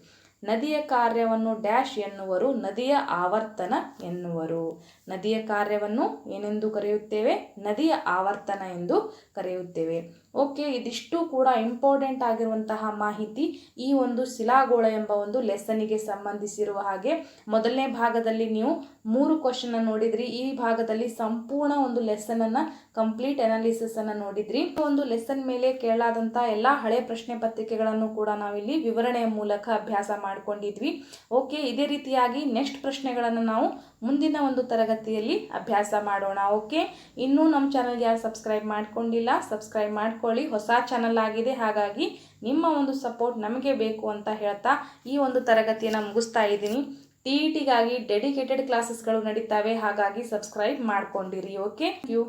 ನದಿಯ ಕಾರ್ಯವನ್ನು ಡ್ಯಾಶ್ ಎನ್ನುವರು? ನದಿಯ ಆವರ್ತನ ಎನ್ನುವರು. ನದಿಯ ಕಾರ್ಯವನ್ನು ಏನೆಂದು ಕರೆಯುತ್ತೇವೆ? ನದಿಯ ಆವರ್ತನ ಎಂದು ಕರೆಯುತ್ತೇವೆ. ಓಕೆ, ಇದಿಷ್ಟು ಕೂಡ ಇಂಪಾರ್ಟೆಂಟ್ ಆಗಿರುವಂತಹ ಮಾಹಿತಿ ಈ ಒಂದು ಶಿಲಾಗೋಳ ಎಂಬ ಒಂದು ಲೆಸನಿಗೆ ಸಂಬಂಧಿಸಿರುವ ಹಾಗೆ. ಮೊದಲನೇ ಭಾಗದಲ್ಲಿ ನೀವು 3 ಕ್ವಶನ್ ನೋಡಿದ್ರಿ. ಈ ಭಾಗದಲ್ಲಿ ಸಂಪೂರ್ಣ ಒಂದು ಲೆಸನ್ ಅನ್ನ, ಕಂಪ್ಲೀಟ್ ಅನಾಲಿಸಿಸ್ ಅನ್ನ ನೋಡಿದ್ರಿ. ಒಂದು ಲೆಸನ್ ಮೇಲೆ ಕೇಳಾದಂತಹ ಎಲ್ಲಾ ಹಳೆ ಪ್ರಶ್ನೆ ಪತ್ರಿಕೆಗಳನ್ನು ಕೂಡ ನಾವಿಲ್ಲಿ ವಿವರಣೆಯ ಮೂಲಕ ಅಭ್ಯಾಸ ಮಾಡಿಕೊಂಡಿದ್ವಿ. ಓಕೆ, ಇದೇ ರೀತಿಯಾಗಿ ನೆಕ್ಸ್ಟ್ ಪ್ರಶ್ನೆಗಳನ್ನು ನಾವು ಮುಂದಿನ ಒಂದು ತರಗತಿಯಲ್ಲಿ ಅಭ್ಯಾಸ ಮಾಡೋಣ. ಓಕೆ, ಇನ್ನೂ ನಮ್ಮ ಚಾನಲ್ಗೆ ಯಾರು ಸಬ್ಸ್ಕ್ರೈಬ್ ಮಾಡ್ಕೊಂಡಿಲ್ಲ, ಸಬ್ಸ್ಕ್ರೈಬ್ ಮಾಡ್ಕೊಳ್ಳಿ. ಹೊಸ ಚಾನಲ್ ಆಗಿದೆ, ಹಾಗಾಗಿ ನಿಮ್ಮ ಒಂದು ಸಪೋರ್ಟ್ ನಮಗೆ ಬೇಕು ಅಂತ ಹೇಳ್ತಾ ಈ ಒಂದು ತರಗತಿಯನ್ನು ಮುಗಿಸ್ತಾ ಇದ್ದೀನಿ. TETಗಾಗಿ ಡೆಡಿಕೇಟೆಡ್ ಕ್ಲಾಸಸ್ಗಳು ನಡೀತಾವೆ, ಹಾಗಾಗಿ ಸಬ್ಸ್ಕ್ರೈಬ್ ಮಾಡ್ಕೊಂಡಿರಿ. Okay, thank you.